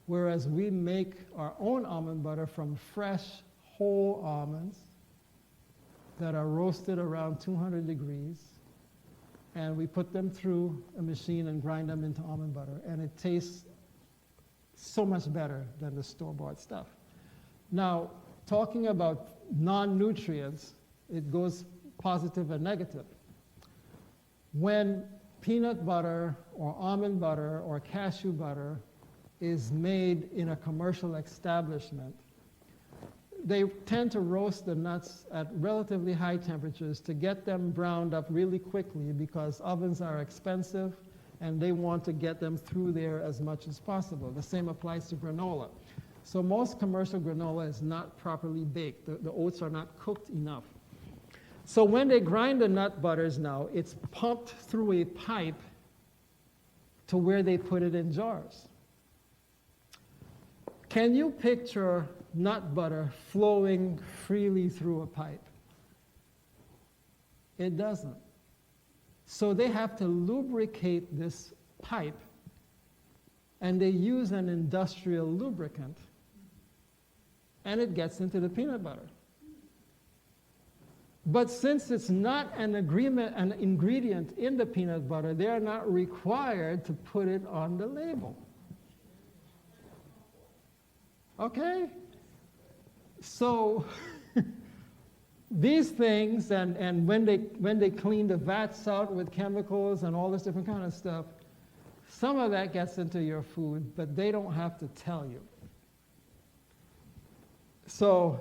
Whereas we make our own almond butter from fresh, whole almonds that are roasted around 200 degrees, and we put them through a machine and grind them into almond butter, and it tastes so much better than the store-bought stuff. Now, talking about non-nutrients, it goes positive and negative. When peanut butter or almond butter or cashew butter is made in a commercial establishment, they tend to roast the nuts at relatively high temperatures to get them browned up really quickly because ovens are expensive and they want to get them through there as much as possible. The same applies to granola. So most commercial granola is not properly baked. The oats are not cooked enough. So when they grind the nut butters now, it's pumped through a pipe to where they put it in jars. Can you picture nut butter flowing freely through a pipe? It doesn't. So they have to lubricate this pipe, and they use an industrial lubricant, and it gets into the peanut butter. But since it's not an ingredient in the peanut butter, they are not required to put it on the label. Okay? So these things, and when they clean the vats out with chemicals and all this different kind of stuff, some of that gets into your food, but they don't have to tell you. So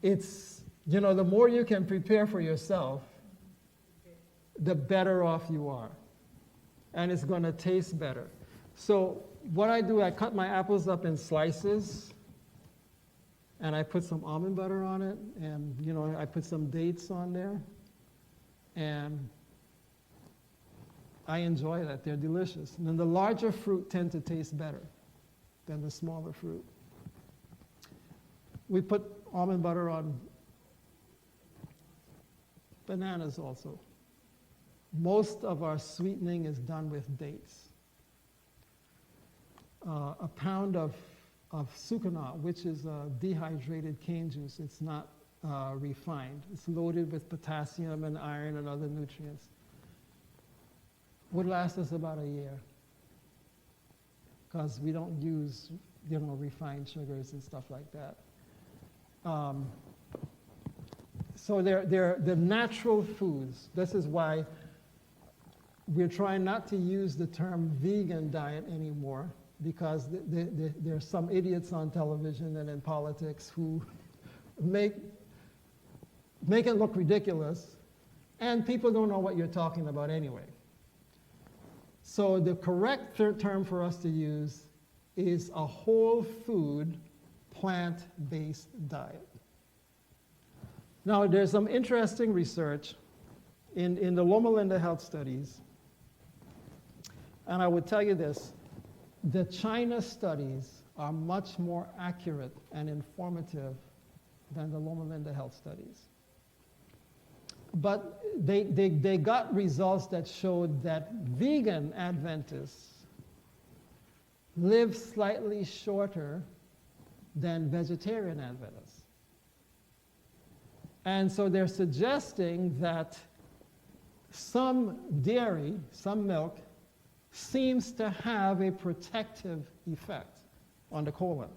it's, you know, the more you can prepare for yourself, the better off you are. And it's going to taste better. So what I do, I cut my apples up in slices, and I put some almond butter on it, and, you know, I put some dates on there, and I enjoy that. They're delicious. And then the larger fruit tend to taste better than the smaller fruit. We put almond butter on bananas also. Most of our sweetening is done with dates. A pound of sucanat, which is dehydrated cane juice, it's not refined. It's loaded with potassium and iron and other nutrients. Would last us about a year because we don't use, you know, refined sugars and stuff like that. So they're the natural foods. This is why we're trying not to use the term vegan diet anymore, because there are some idiots on television and in politics who make it look ridiculous, and people don't know what you're talking about anyway. So the correct term for us to use is a whole food, plant-based diet. Now, there's some interesting research in the Loma Linda Health Studies, and I would tell you this. The China studies are much more accurate and informative than the Loma Linda Health Studies. But they got results that showed that vegan Adventists live slightly shorter than vegetarian Adventists. And so they're suggesting that some dairy, some milk, seems to have a protective effect on the colon.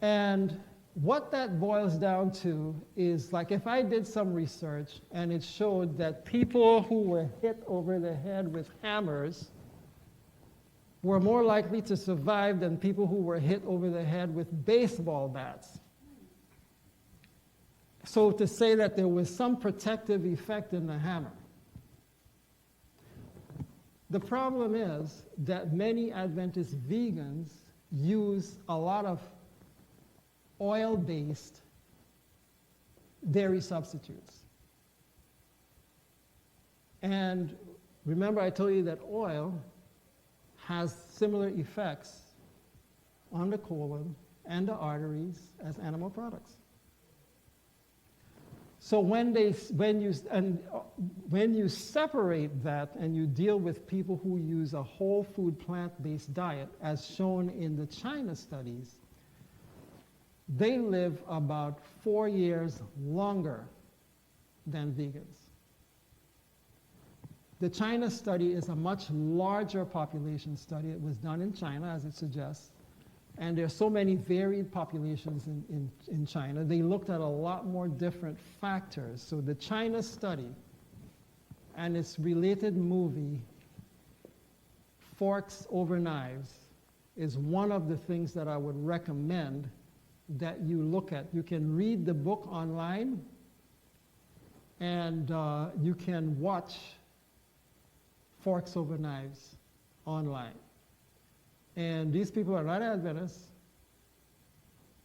And what that boils down to is, like, if I did some research and it showed that people who were hit over the head with hammers were more likely to survive than people who were hit over the head with baseball bats. So to say that there was some protective effect in the hammer. The problem is that many Adventist vegans use a lot of oil-based dairy substitutes. And Remember, I told you that oil has similar effects on the colon and the arteries as animal products. So when you separate that and you deal with people who use a whole food plant-based diet, as shown in the China studies, they live about 4 years longer than vegans. The China study is a much larger population study. It was done in China, as it suggests. And there are so many varied populations in China. They looked at a lot more different factors. So the China study and its related movie, Forks Over Knives, is one of the things that I would recommend that you look at. You can read the book online, and you can watch Forks Over Knives online. And these people are not Adventists.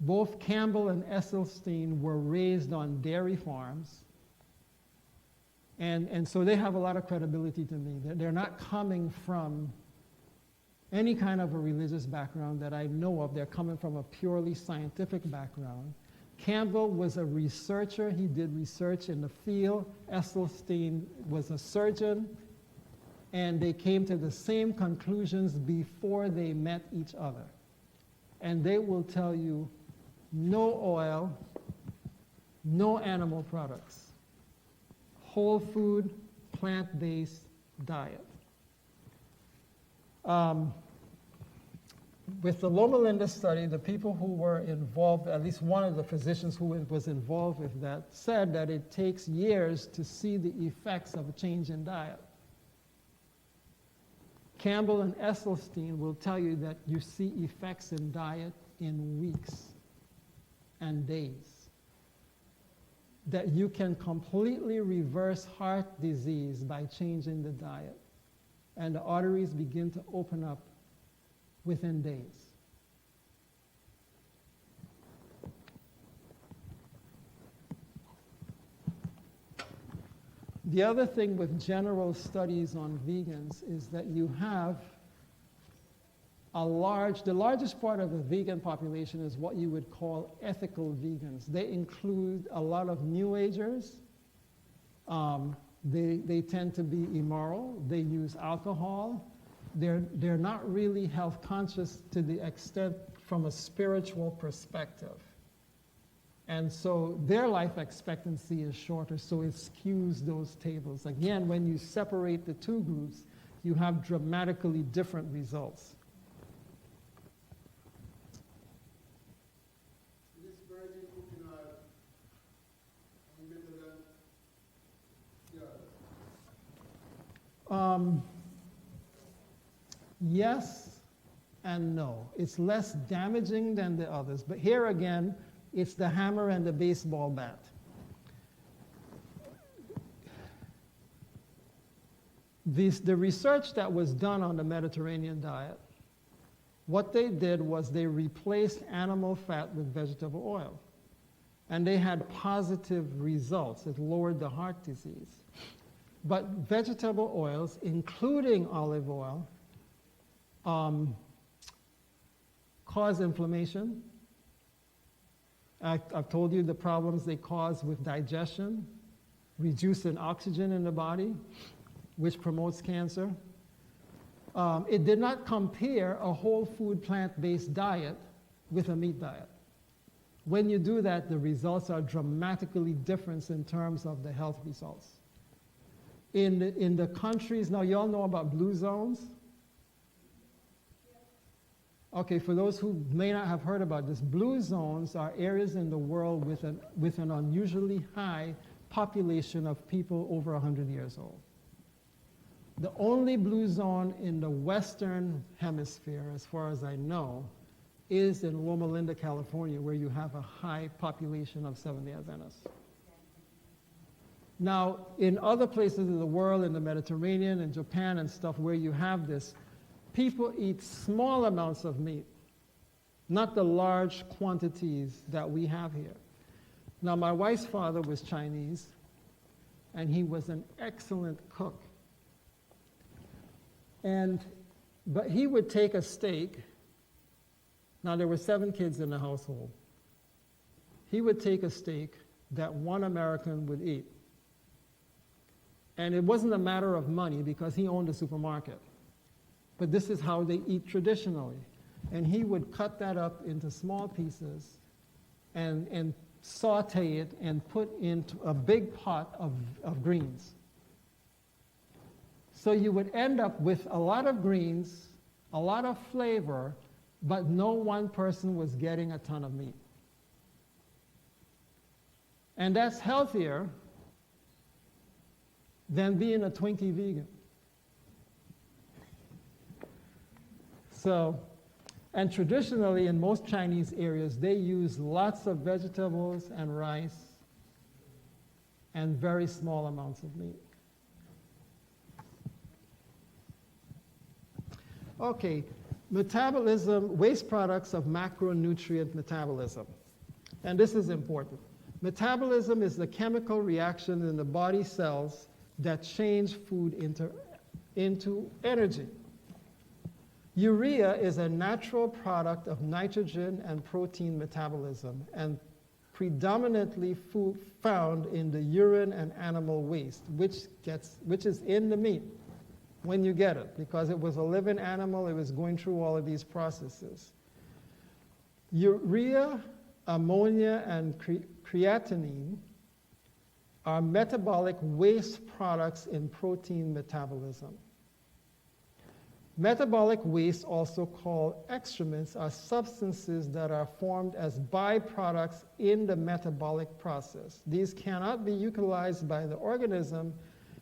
Both Campbell and Esselstyn were raised on dairy farms. And so they have a lot of credibility to me. They're not coming from any kind of a religious background that I know of. They're coming from a purely scientific background. Campbell was a researcher. He did research in the field. Esselstyn was a surgeon. And they came to the same conclusions before they met each other. And they will tell you no oil, no animal products, whole food, plant-based diet. With the Loma Linda study, the people who were involved, at least one of the physicians who was involved with that, said that it takes years to see the effects of a change in diet. Campbell and Esselstyn will tell you that you see effects in diet in weeks and days. That you can completely reverse heart disease by changing the diet. And the arteries begin to open up within days. The other thing with general studies on vegans is that you have the largest part of the vegan population is what you would call ethical vegans. They include a lot of New Agers. They tend to be immoral. They use alcohol. They're not really health conscious to the extent from a spiritual perspective. And so their life expectancy is shorter, so it skews those tables. Again, when you separate the two groups, you have dramatically different results. This virgin coconut, remember that? Yes and no. It's less damaging than the others, but here again, it's the hammer and the baseball bat. The research that was done on the Mediterranean diet, what they did was they replaced animal fat with vegetable oil. And they had positive results. It lowered the heart disease. But vegetable oils, including olive oil, cause inflammation. I've told you the problems they cause with digestion, reducing oxygen in the body, which promotes cancer. It did not compare a whole food plant-based diet with a meat diet. When you do that, the results are dramatically different in terms of the health results. In the countries, now you all know about blue zones? Okay, for those who may not have heard about this, blue zones are areas in the world with an unusually high population of people over 100 years old. The only blue zone in the Western Hemisphere, as far as I know, is in Loma Linda, California, where you have a high population of Seventh-day Adventists. Now, in other places of the world, in the Mediterranean and Japan and stuff where you have this, people eat small amounts of meat, not the large quantities that we have here. Now, my wife's father was Chinese, and he was an excellent cook. But he would take a steak. Now, there were 7 kids in the household. He would take a steak that one American would eat. And it wasn't a matter of money because he owned a supermarket. But this is how they eat traditionally. And he would cut that up into small pieces and saute it and put into a big pot of greens. So you would end up with a lot of greens, a lot of flavor, but no one person was getting a ton of meat. And that's healthier than being a Twinkie vegan. So, and traditionally in most Chinese areas, they use lots of vegetables and rice and very small amounts of meat. Okay, metabolism, waste products of macronutrient metabolism. And this is important. Metabolism is the chemical reaction in the body cells that change food into energy. Urea is a natural product of nitrogen and protein metabolism and predominantly found in the urine and animal waste, which is in the meat when you get it, because it was a living animal, it was going through all of these processes. Urea, ammonia, and creatinine are metabolic waste products in protein metabolism. Metabolic waste, also called excrements, are substances that are formed as byproducts in the metabolic process. These cannot be utilized by the organism,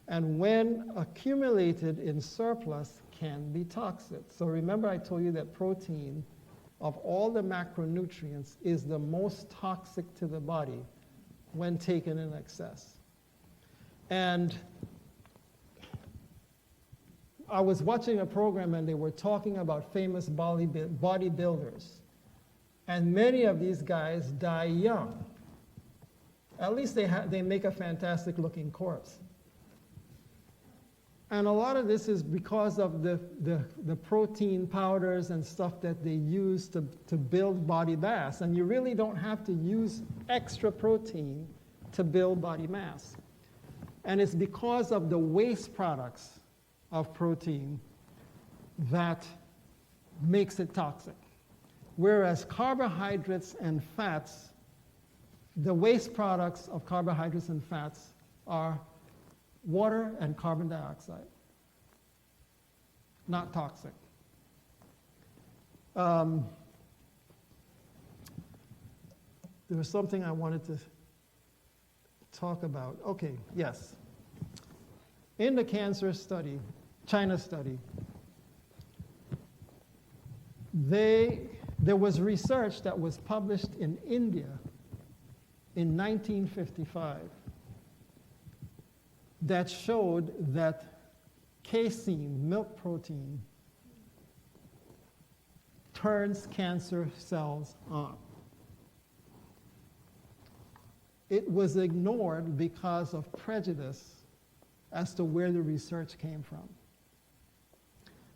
and when accumulated in surplus, can be toxic. So remember I told you that protein, of all the macronutrients, is the most toxic to the body when taken in excess. And I was watching a program and they were talking about famous bodybuilders. And many of these guys die young. At least they make a fantastic looking corpse. And a lot of this is because of the protein powders and stuff that they use to build body mass. And you really don't have to use extra protein to build body mass. And it's because of the waste products of protein that makes it toxic. Whereas carbohydrates and fats, the waste products of carbohydrates and fats are water and carbon dioxide, not toxic. There was something I wanted to talk about. Okay, yes. In the cancer study, China study, there was research that was published in India in 1955 that showed that casein, milk protein, turns cancer cells on. It was ignored because of prejudice as to where the research came from.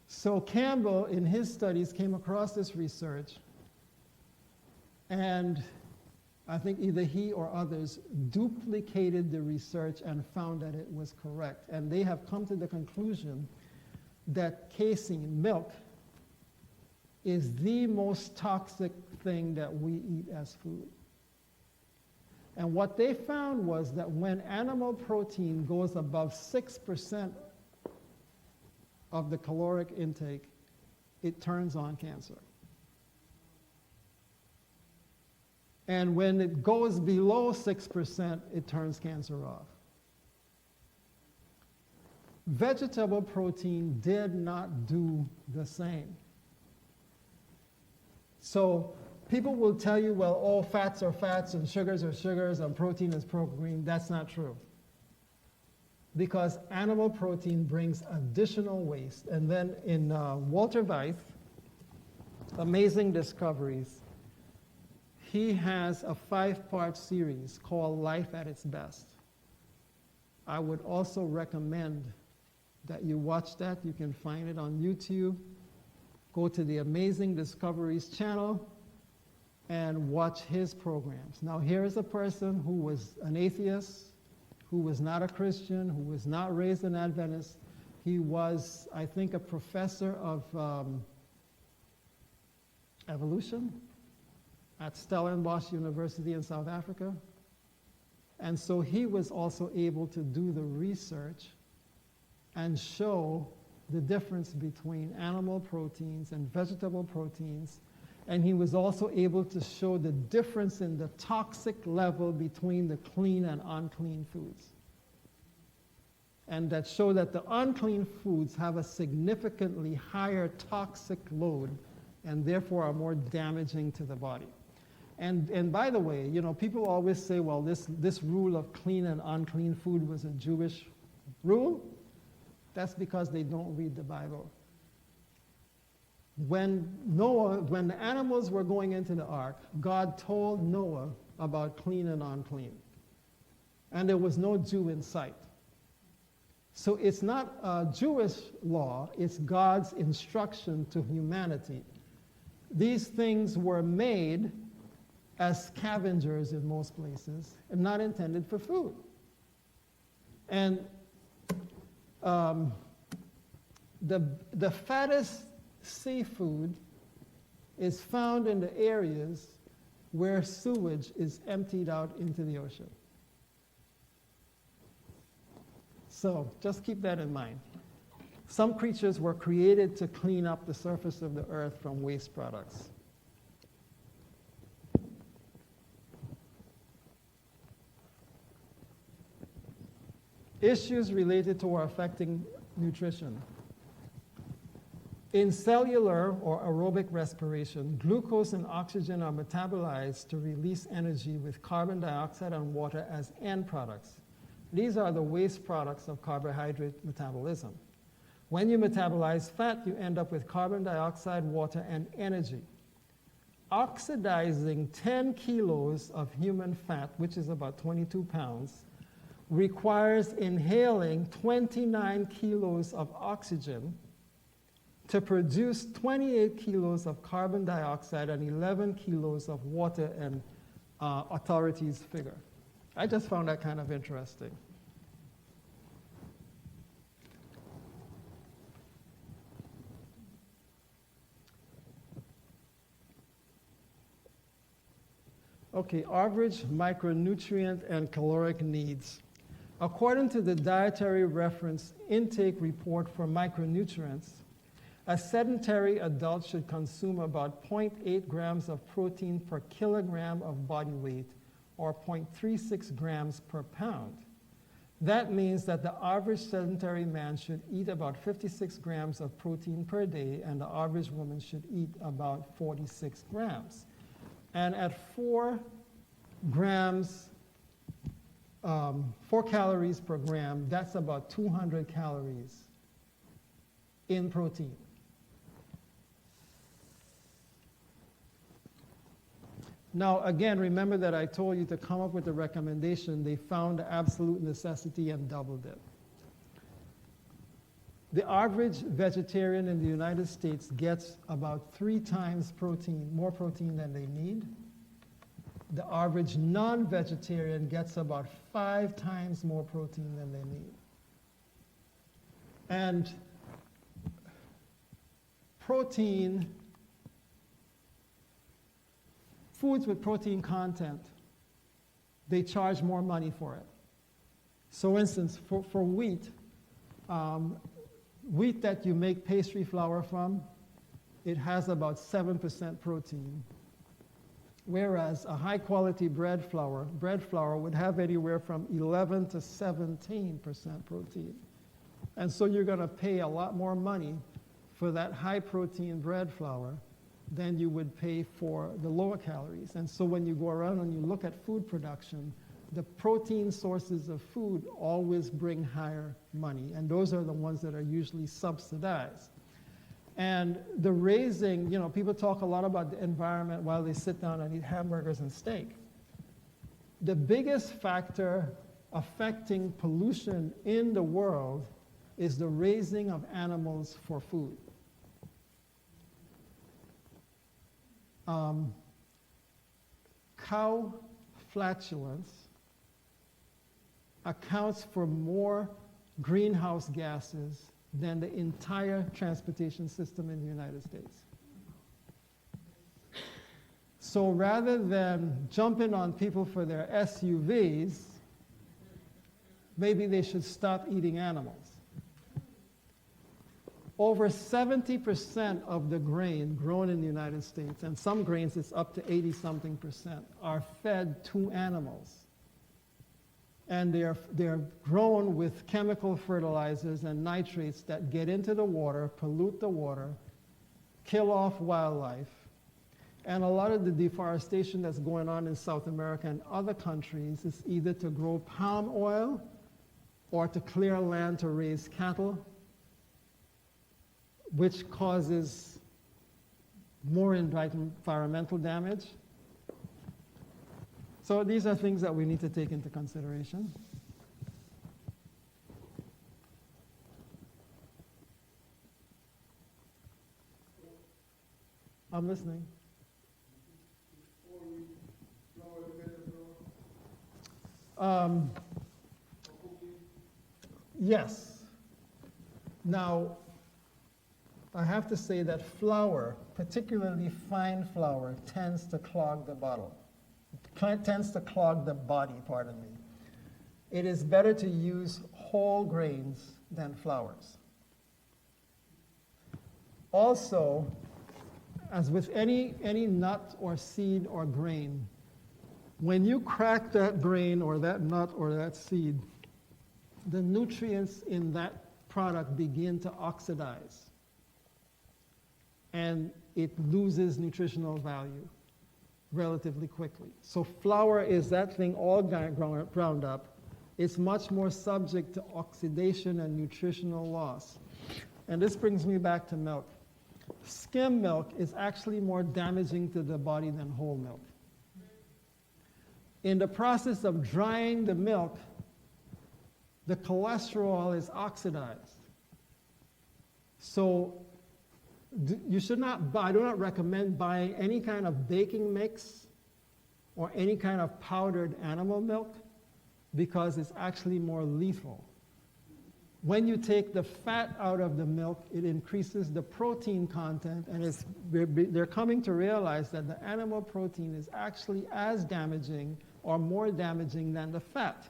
So Campbell, in his studies, came across this research, and I think either he or others duplicated the research and found that it was correct. And they have come to the conclusion that casein, milk, is the most toxic thing that we eat as food. And what they found was that when animal protein goes above 6% of the caloric intake, it turns on cancer. And when it goes below 6%, it turns cancer off. Vegetable protein did not do the same. So people will tell you, well, all fats are fats and sugars are sugars and protein is protein. That's not true. Because animal protein brings additional waste. And then in Walter Weiss, Amazing Discoveries, he has a 5-part series called Life at Its Best. I would also recommend that you watch that. You can find it on YouTube. Go to the Amazing Discoveries channel and watch his programs. Now, here is a person who was an atheist, who was not a Christian, who was not raised an Adventist. He was, I think, a professor of evolution at Stellenbosch University in South Africa. And so he was also able to do the research and show the difference between animal proteins and vegetable proteins. And he was also able to show the difference in the toxic level between the clean and unclean foods. And that show that the unclean foods have a significantly higher toxic load and therefore are more damaging to the body. And by the way, you know, people always say, well, this rule of clean and unclean food was a Jewish rule. That's because they don't read the Bible. When the animals were going into the ark, God told Noah about clean and unclean. And there was no Jew in sight. So it's not a Jewish law, it's God's instruction to humanity. These things were made as scavengers in most places and not intended for food. And the fattest seafood is found in the areas where sewage is emptied out into the ocean. So just keep that in mind. Some creatures were created to clean up the surface of the earth from waste products. Issues related to or affecting nutrition. In cellular or aerobic respiration, glucose and oxygen are metabolized to release energy with carbon dioxide and water as end products. These are the waste products of carbohydrate metabolism. When you metabolize fat, you end up with carbon dioxide, water, and energy. Oxidizing 10 kilos of human fat, which is about 22 pounds, requires inhaling 29 kilos of oxygen to produce 28 kilos of carbon dioxide and 11 kilos of water, and authorities figure. I just found that kind of interesting. Okay, average micronutrient and caloric needs. According to the Dietary Reference Intake Report for Micronutrients, a sedentary adult should consume about 0.8 grams of protein per kilogram of body weight, or 0.36 grams per pound. That means that the average sedentary man should eat about 56 grams of protein per day, and the average woman should eat about 46 grams. And at 4 calories per gram, that's about 200 calories in protein. Now, again, remember that I told you to come up with a recommendation. They found the absolute necessity and doubled it. The average vegetarian in the United States gets about 3 times more protein than they need. The average non-vegetarian gets about 5 times more protein than they need. And protein, foods with protein content, they charge more money for it. So, for instance, for wheat, wheat that you make pastry flour from, it has about 7% protein. Whereas a high-quality bread flour would have anywhere from 11 to 17% protein. And so you're going to pay a lot more money for that high-protein bread flour than you would pay for the lower calories. And so when you go around and you look at food production, the protein sources of food always bring higher money, and those are the ones that are usually subsidized. And the raising, you know, people talk a lot about the environment while they sit down and eat hamburgers and steak. The biggest factor affecting pollution in the world is the raising of animals for food. Cow flatulence accounts for more greenhouse gases than the entire transportation system in the United States. So rather than jumping on people for their SUVs, maybe they should stop eating animals. Over 70% of the grain grown in the United States, and some grains it's up to 80-something%, are fed to animals. And they're grown with chemical fertilizers and nitrates that get into the water, pollute the water, kill off wildlife. And a lot of the deforestation that's going on in South America and other countries is either to grow palm oil or to clear land to raise cattle, which causes more environmental damage. So these are things that we need to take into consideration. I'm listening. Before we flour the better Um, for cooking. yes. Now, I have to say that flour, particularly fine flour, tends to clog the bottle. Tends to clog the body, pardon me. It is better to use whole grains than flours. Also, as with any nut or seed or grain, when you crack that grain or that nut or that seed, the nutrients in that product begin to oxidize, and it loses nutritional value relatively quickly. So flour is that thing all ground up. It's much more subject to oxidation and nutritional loss. And this brings me back to milk. Skim milk is actually more damaging to the body than whole milk. In the process of drying the milk, the cholesterol is oxidized. So you should not buy, I do not recommend buying any kind of baking mix or any kind of powdered animal milk because it's actually more lethal. When you take the fat out of the milk, it increases the protein content, and they're coming to realize that the animal protein is actually as damaging or more damaging than the fat.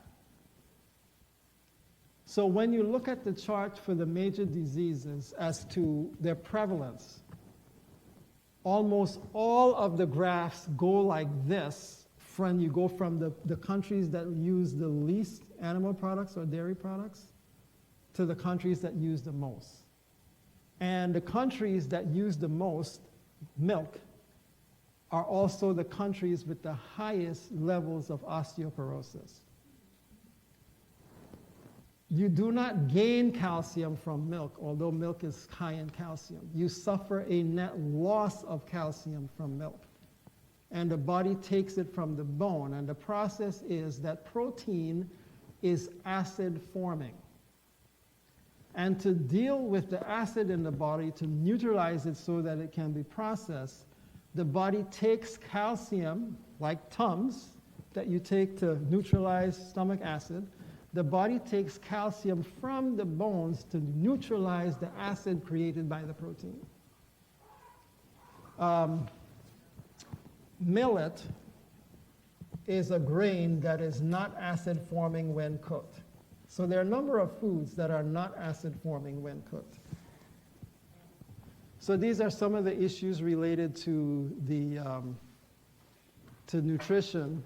So when you look at the chart for the major diseases as to their prevalence, almost all of the graphs go like this. You go from the countries that use the least animal products or dairy products to the countries that use the most. And the countries that use the most milk are also the countries with the highest levels of osteoporosis. You do not gain calcium from milk, although milk is high in calcium. You suffer a net loss of calcium from milk. And the body takes it from the bone. And the process is that protein is acid forming. And to deal with the acid in the body, to neutralize it so that it can be processed, the body takes calcium, like Tums, that you take to neutralize stomach acid. The body takes calcium from the bones to neutralize the acid created by the protein. Millet is a grain that is not acid forming when cooked. So there are a number of foods that are not acid forming when cooked. So these are some of the issues related to the to nutrition.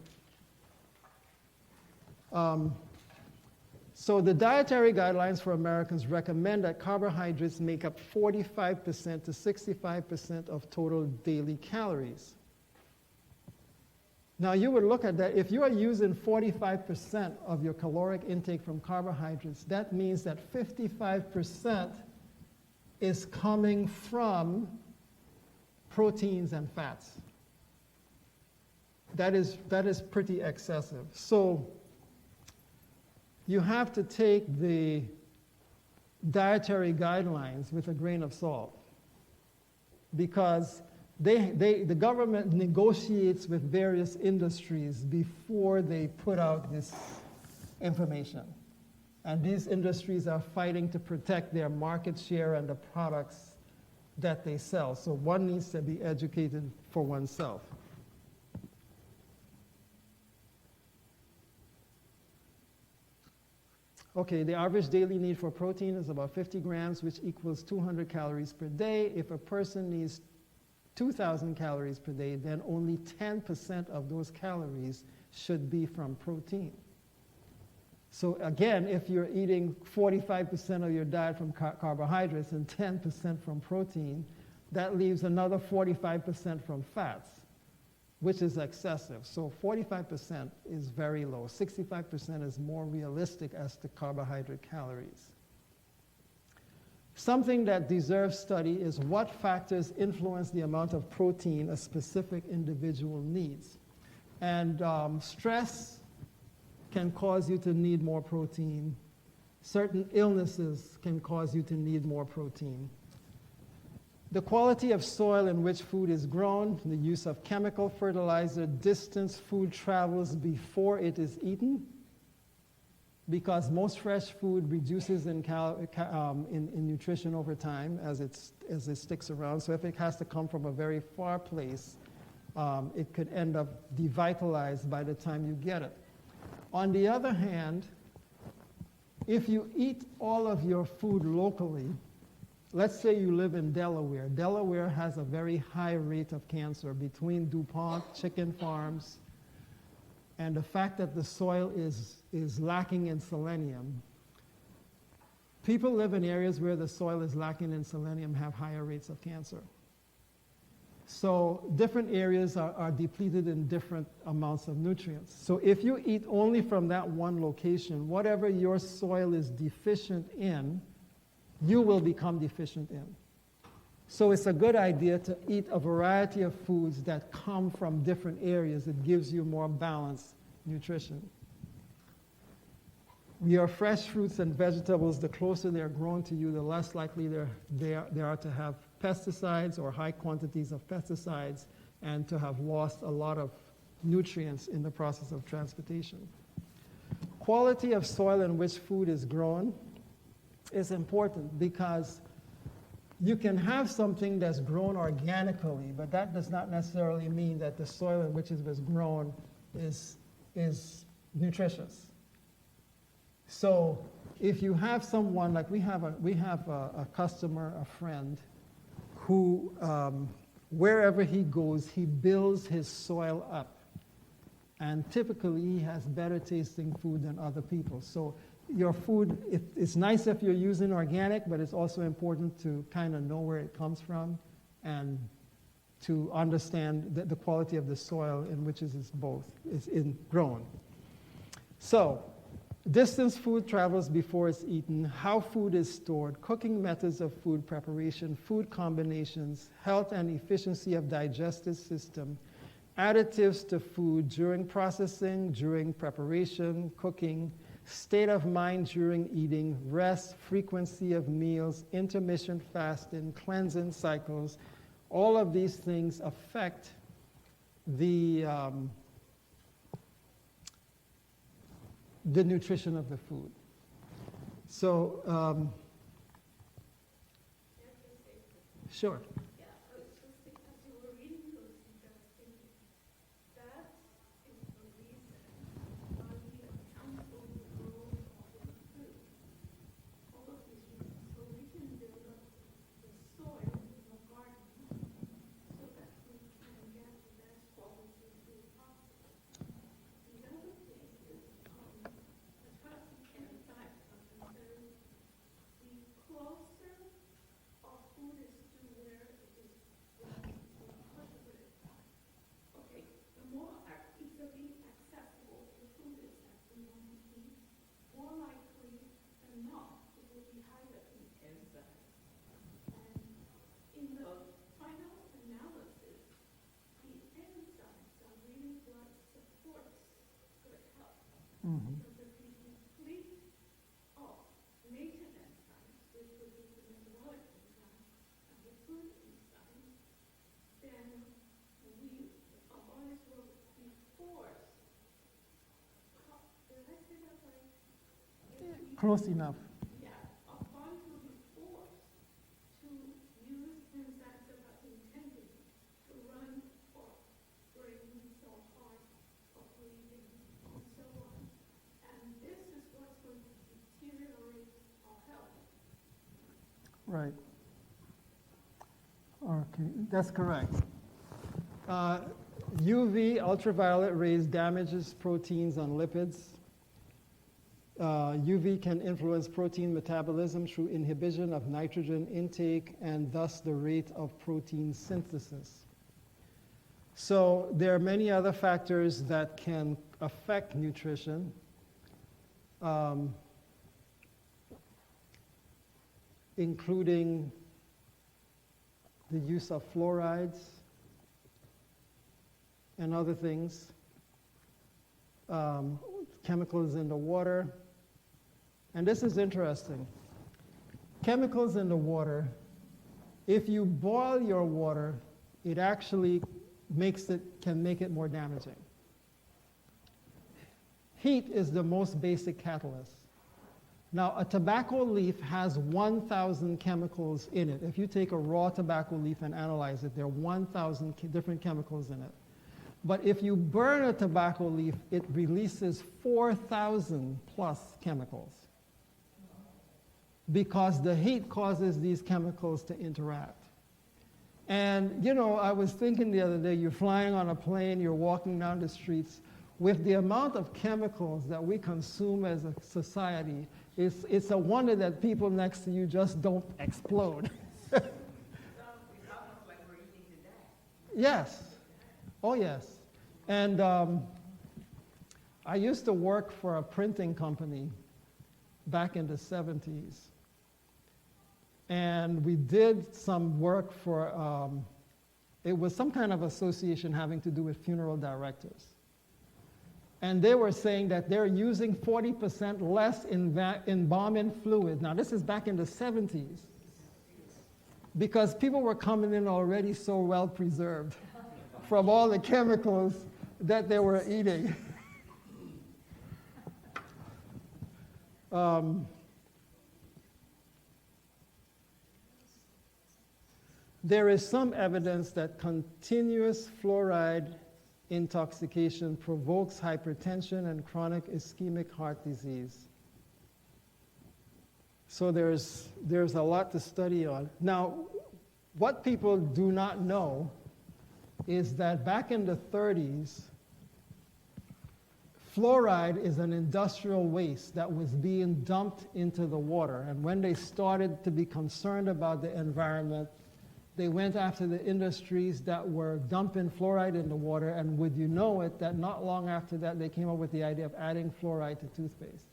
So the dietary guidelines for Americans recommend that carbohydrates make up 45% to 65% of total daily calories. Now you would look at that, if you are using 45% of your caloric intake from carbohydrates, that means that 55% is coming from proteins and fats. That is pretty excessive. So you have to take the dietary guidelines with a grain of salt, because the government negotiates with various industries before they put out this information. And these industries are fighting to protect their market share and the products that they sell. So one needs to be educated for oneself. Okay, the average daily need for protein is about 50 grams, which equals 200 calories per day. If a person needs 2,000 calories per day, then only 10% of those calories should be from protein. So again, if you're eating 45% of your diet from carbohydrates and 10% from protein, that leaves another 45% from fats, which is excessive. So 45% is very low. 65% is more realistic as to carbohydrate calories. Something that deserves study is what factors influence the amount of protein a specific individual needs. And stress can cause you to need more protein. Certain illnesses can cause you to need more protein. The quality of soil in which food is grown, the use of chemical fertilizer, distance food travels before it is eaten, because most fresh food reduces in nutrition over time as it sticks around. So if it has to come from a very far place, it could end up devitalized by the time you get it. On the other hand, if you eat all of your food locally, let's say you live in Delaware. Delaware has a very high rate of cancer between DuPont, chicken farms, and the fact that the soil is lacking in selenium. People live in areas where the soil is lacking in selenium have higher rates of cancer. So different areas are depleted in different amounts of nutrients. So if you eat only from that one location, whatever your soil is deficient in, you will become deficient in. So it's a good idea to eat a variety of foods that come from different areas. It gives you more balanced nutrition. Your fresh fruits and vegetables, the closer they're grown to you, the less likely they are to have pesticides or high quantities of pesticides and to have lost a lot of nutrients in the process of transportation. Quality of soil in which food is grown is important, because you can have something that's grown organically, but that does not necessarily mean that the soil in which it was grown is nutritious. So if you have someone, like we have a customer, a friend, who wherever he goes, he builds his soil up. And typically he has better tasting food than other people. So your food, it's nice if you're using organic, but it's also important to kind of know where it comes from and to understand the quality of the soil in which is grown. So, distance food travels before it's eaten, how food is stored, cooking methods of food preparation, food combinations, health and efficiency of digestive system, additives to food during processing, during preparation, cooking, state of mind during eating, rest, frequency of meals, intermittent fasting, cleansing cycles. All of these things affect the nutrition of the food. So, sure. Yeah, it's just because you were reading those things, I was thinking, that is the reason why we account for the growth of the food. All of these reasons, so we can build up the soil in the garden so that we can get the best quality food possible. The other thing is, as far as the canned diets are concerned, the closer our food is to where it is, okay, the more easily accessible the food is that we want to eat, more likely than not, it will be higher in enzymes. And in the final analysis, the enzymes are really what supports good health. Mhm. Because if we deplete of native enzymes, which close enough. Yeah, a fund will be forced to use enzymes that are intended to run or brain or heart or breathing and so on. And this is what's going to deteriorate our health. Right. Okay, that's correct. UV, ultraviolet rays, damages proteins and lipids. UV can influence protein metabolism through inhibition of nitrogen intake and thus the rate of protein synthesis. So there are many other factors that can affect nutrition. Including the use of fluorides and other things, chemicals in the water. And this is interesting. Chemicals in the water, if you boil your water, it actually can make it more damaging. Heat is the most basic catalyst. Now, a tobacco leaf has 1,000 chemicals in it. If you take a raw tobacco leaf and analyze it, there are 1,000 different chemicals in it. But if you burn a tobacco leaf, it releases 4,000 plus chemicals because the heat causes these chemicals to interact. And, you know, I was thinking the other day, you're flying on a plane, you're walking down the streets, with the amount of chemicals that we consume as a society, it's a wonder that people next to you just don't explode. Yes. Oh, yes. And I used to work for a printing company back in the 70s. And we did some work for, it was some kind of association having to do with funeral directors. And they were saying that they're using 40% less embalming fluid. Now, this is back in the 70s. Because people were coming in already so well preserved from all the chemicals that they were eating. There is some evidence that continuous fluoride intoxication provokes hypertension and chronic ischemic heart disease. So there's a lot to study on. Now, what people do not know is that back in the 30s, fluoride is an industrial waste that was being dumped into the water. And when they started to be concerned about the environment, they went after the industries that were dumping fluoride in the water, and would you know it, that not long after that, they came up with the idea of adding fluoride to toothpaste.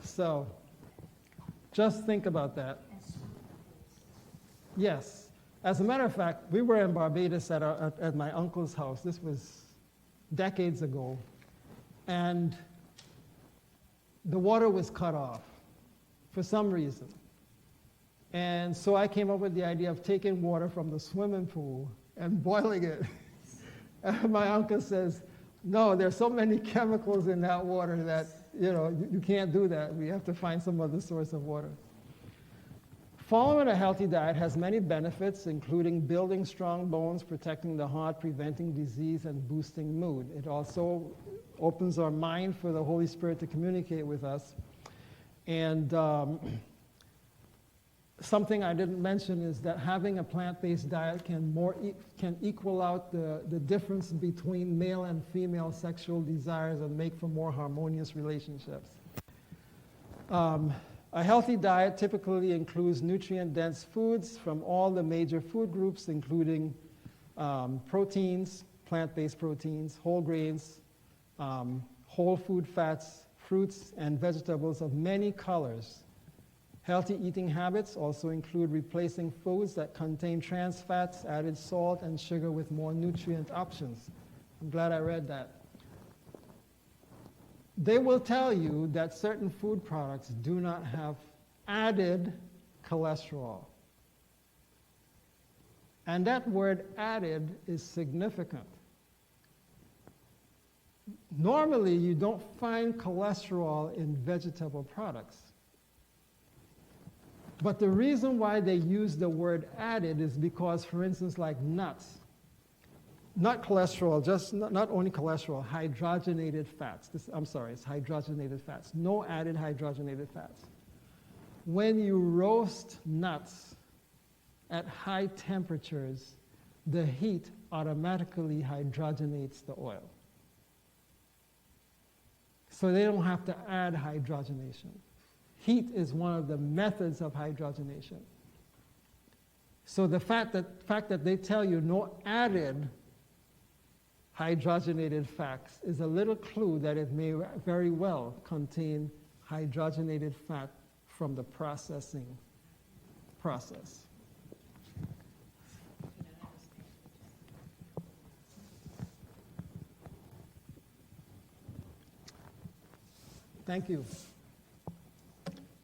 So, just think about that. Yes. As a matter of fact, we were in Barbados at my uncle's house. This was decades ago. And the water was cut off for some reason. And so I came up with the idea of taking water from the swimming pool and boiling it. And my uncle says, no, there's so many chemicals in that water that, you can't do that. We have to find some other source of water. Following a healthy diet has many benefits, including building strong bones, protecting the heart, preventing disease, and boosting mood. It also opens our mind for the Holy Spirit to communicate with us. And something I didn't mention is that having a plant-based diet can equal out the difference between male and female sexual desires and make for more harmonious relationships. A healthy diet typically includes nutrient-dense foods from all the major food groups, including proteins, plant-based proteins, whole grains, whole food fats, fruits, and vegetables of many colors. Healthy eating habits also include replacing foods that contain trans fats, added salt, and sugar with more nutrient options. I'm glad I read that. They will tell you that certain food products do not have added cholesterol. And that word added is significant. Normally, you don't find cholesterol in vegetable products. But the reason why they use the word added is because, for instance, like nuts, not cholesterol, just not only cholesterol, hydrogenated fats. It's hydrogenated fats. No added hydrogenated fats. When you roast nuts at high temperatures, the heat automatically hydrogenates the oil. So they don't have to add hydrogenation. Heat is one of the methods of hydrogenation. So the fact that they tell you no added hydrogenated fats is a little clue that it may very well contain hydrogenated fat from the processing process. Thank you.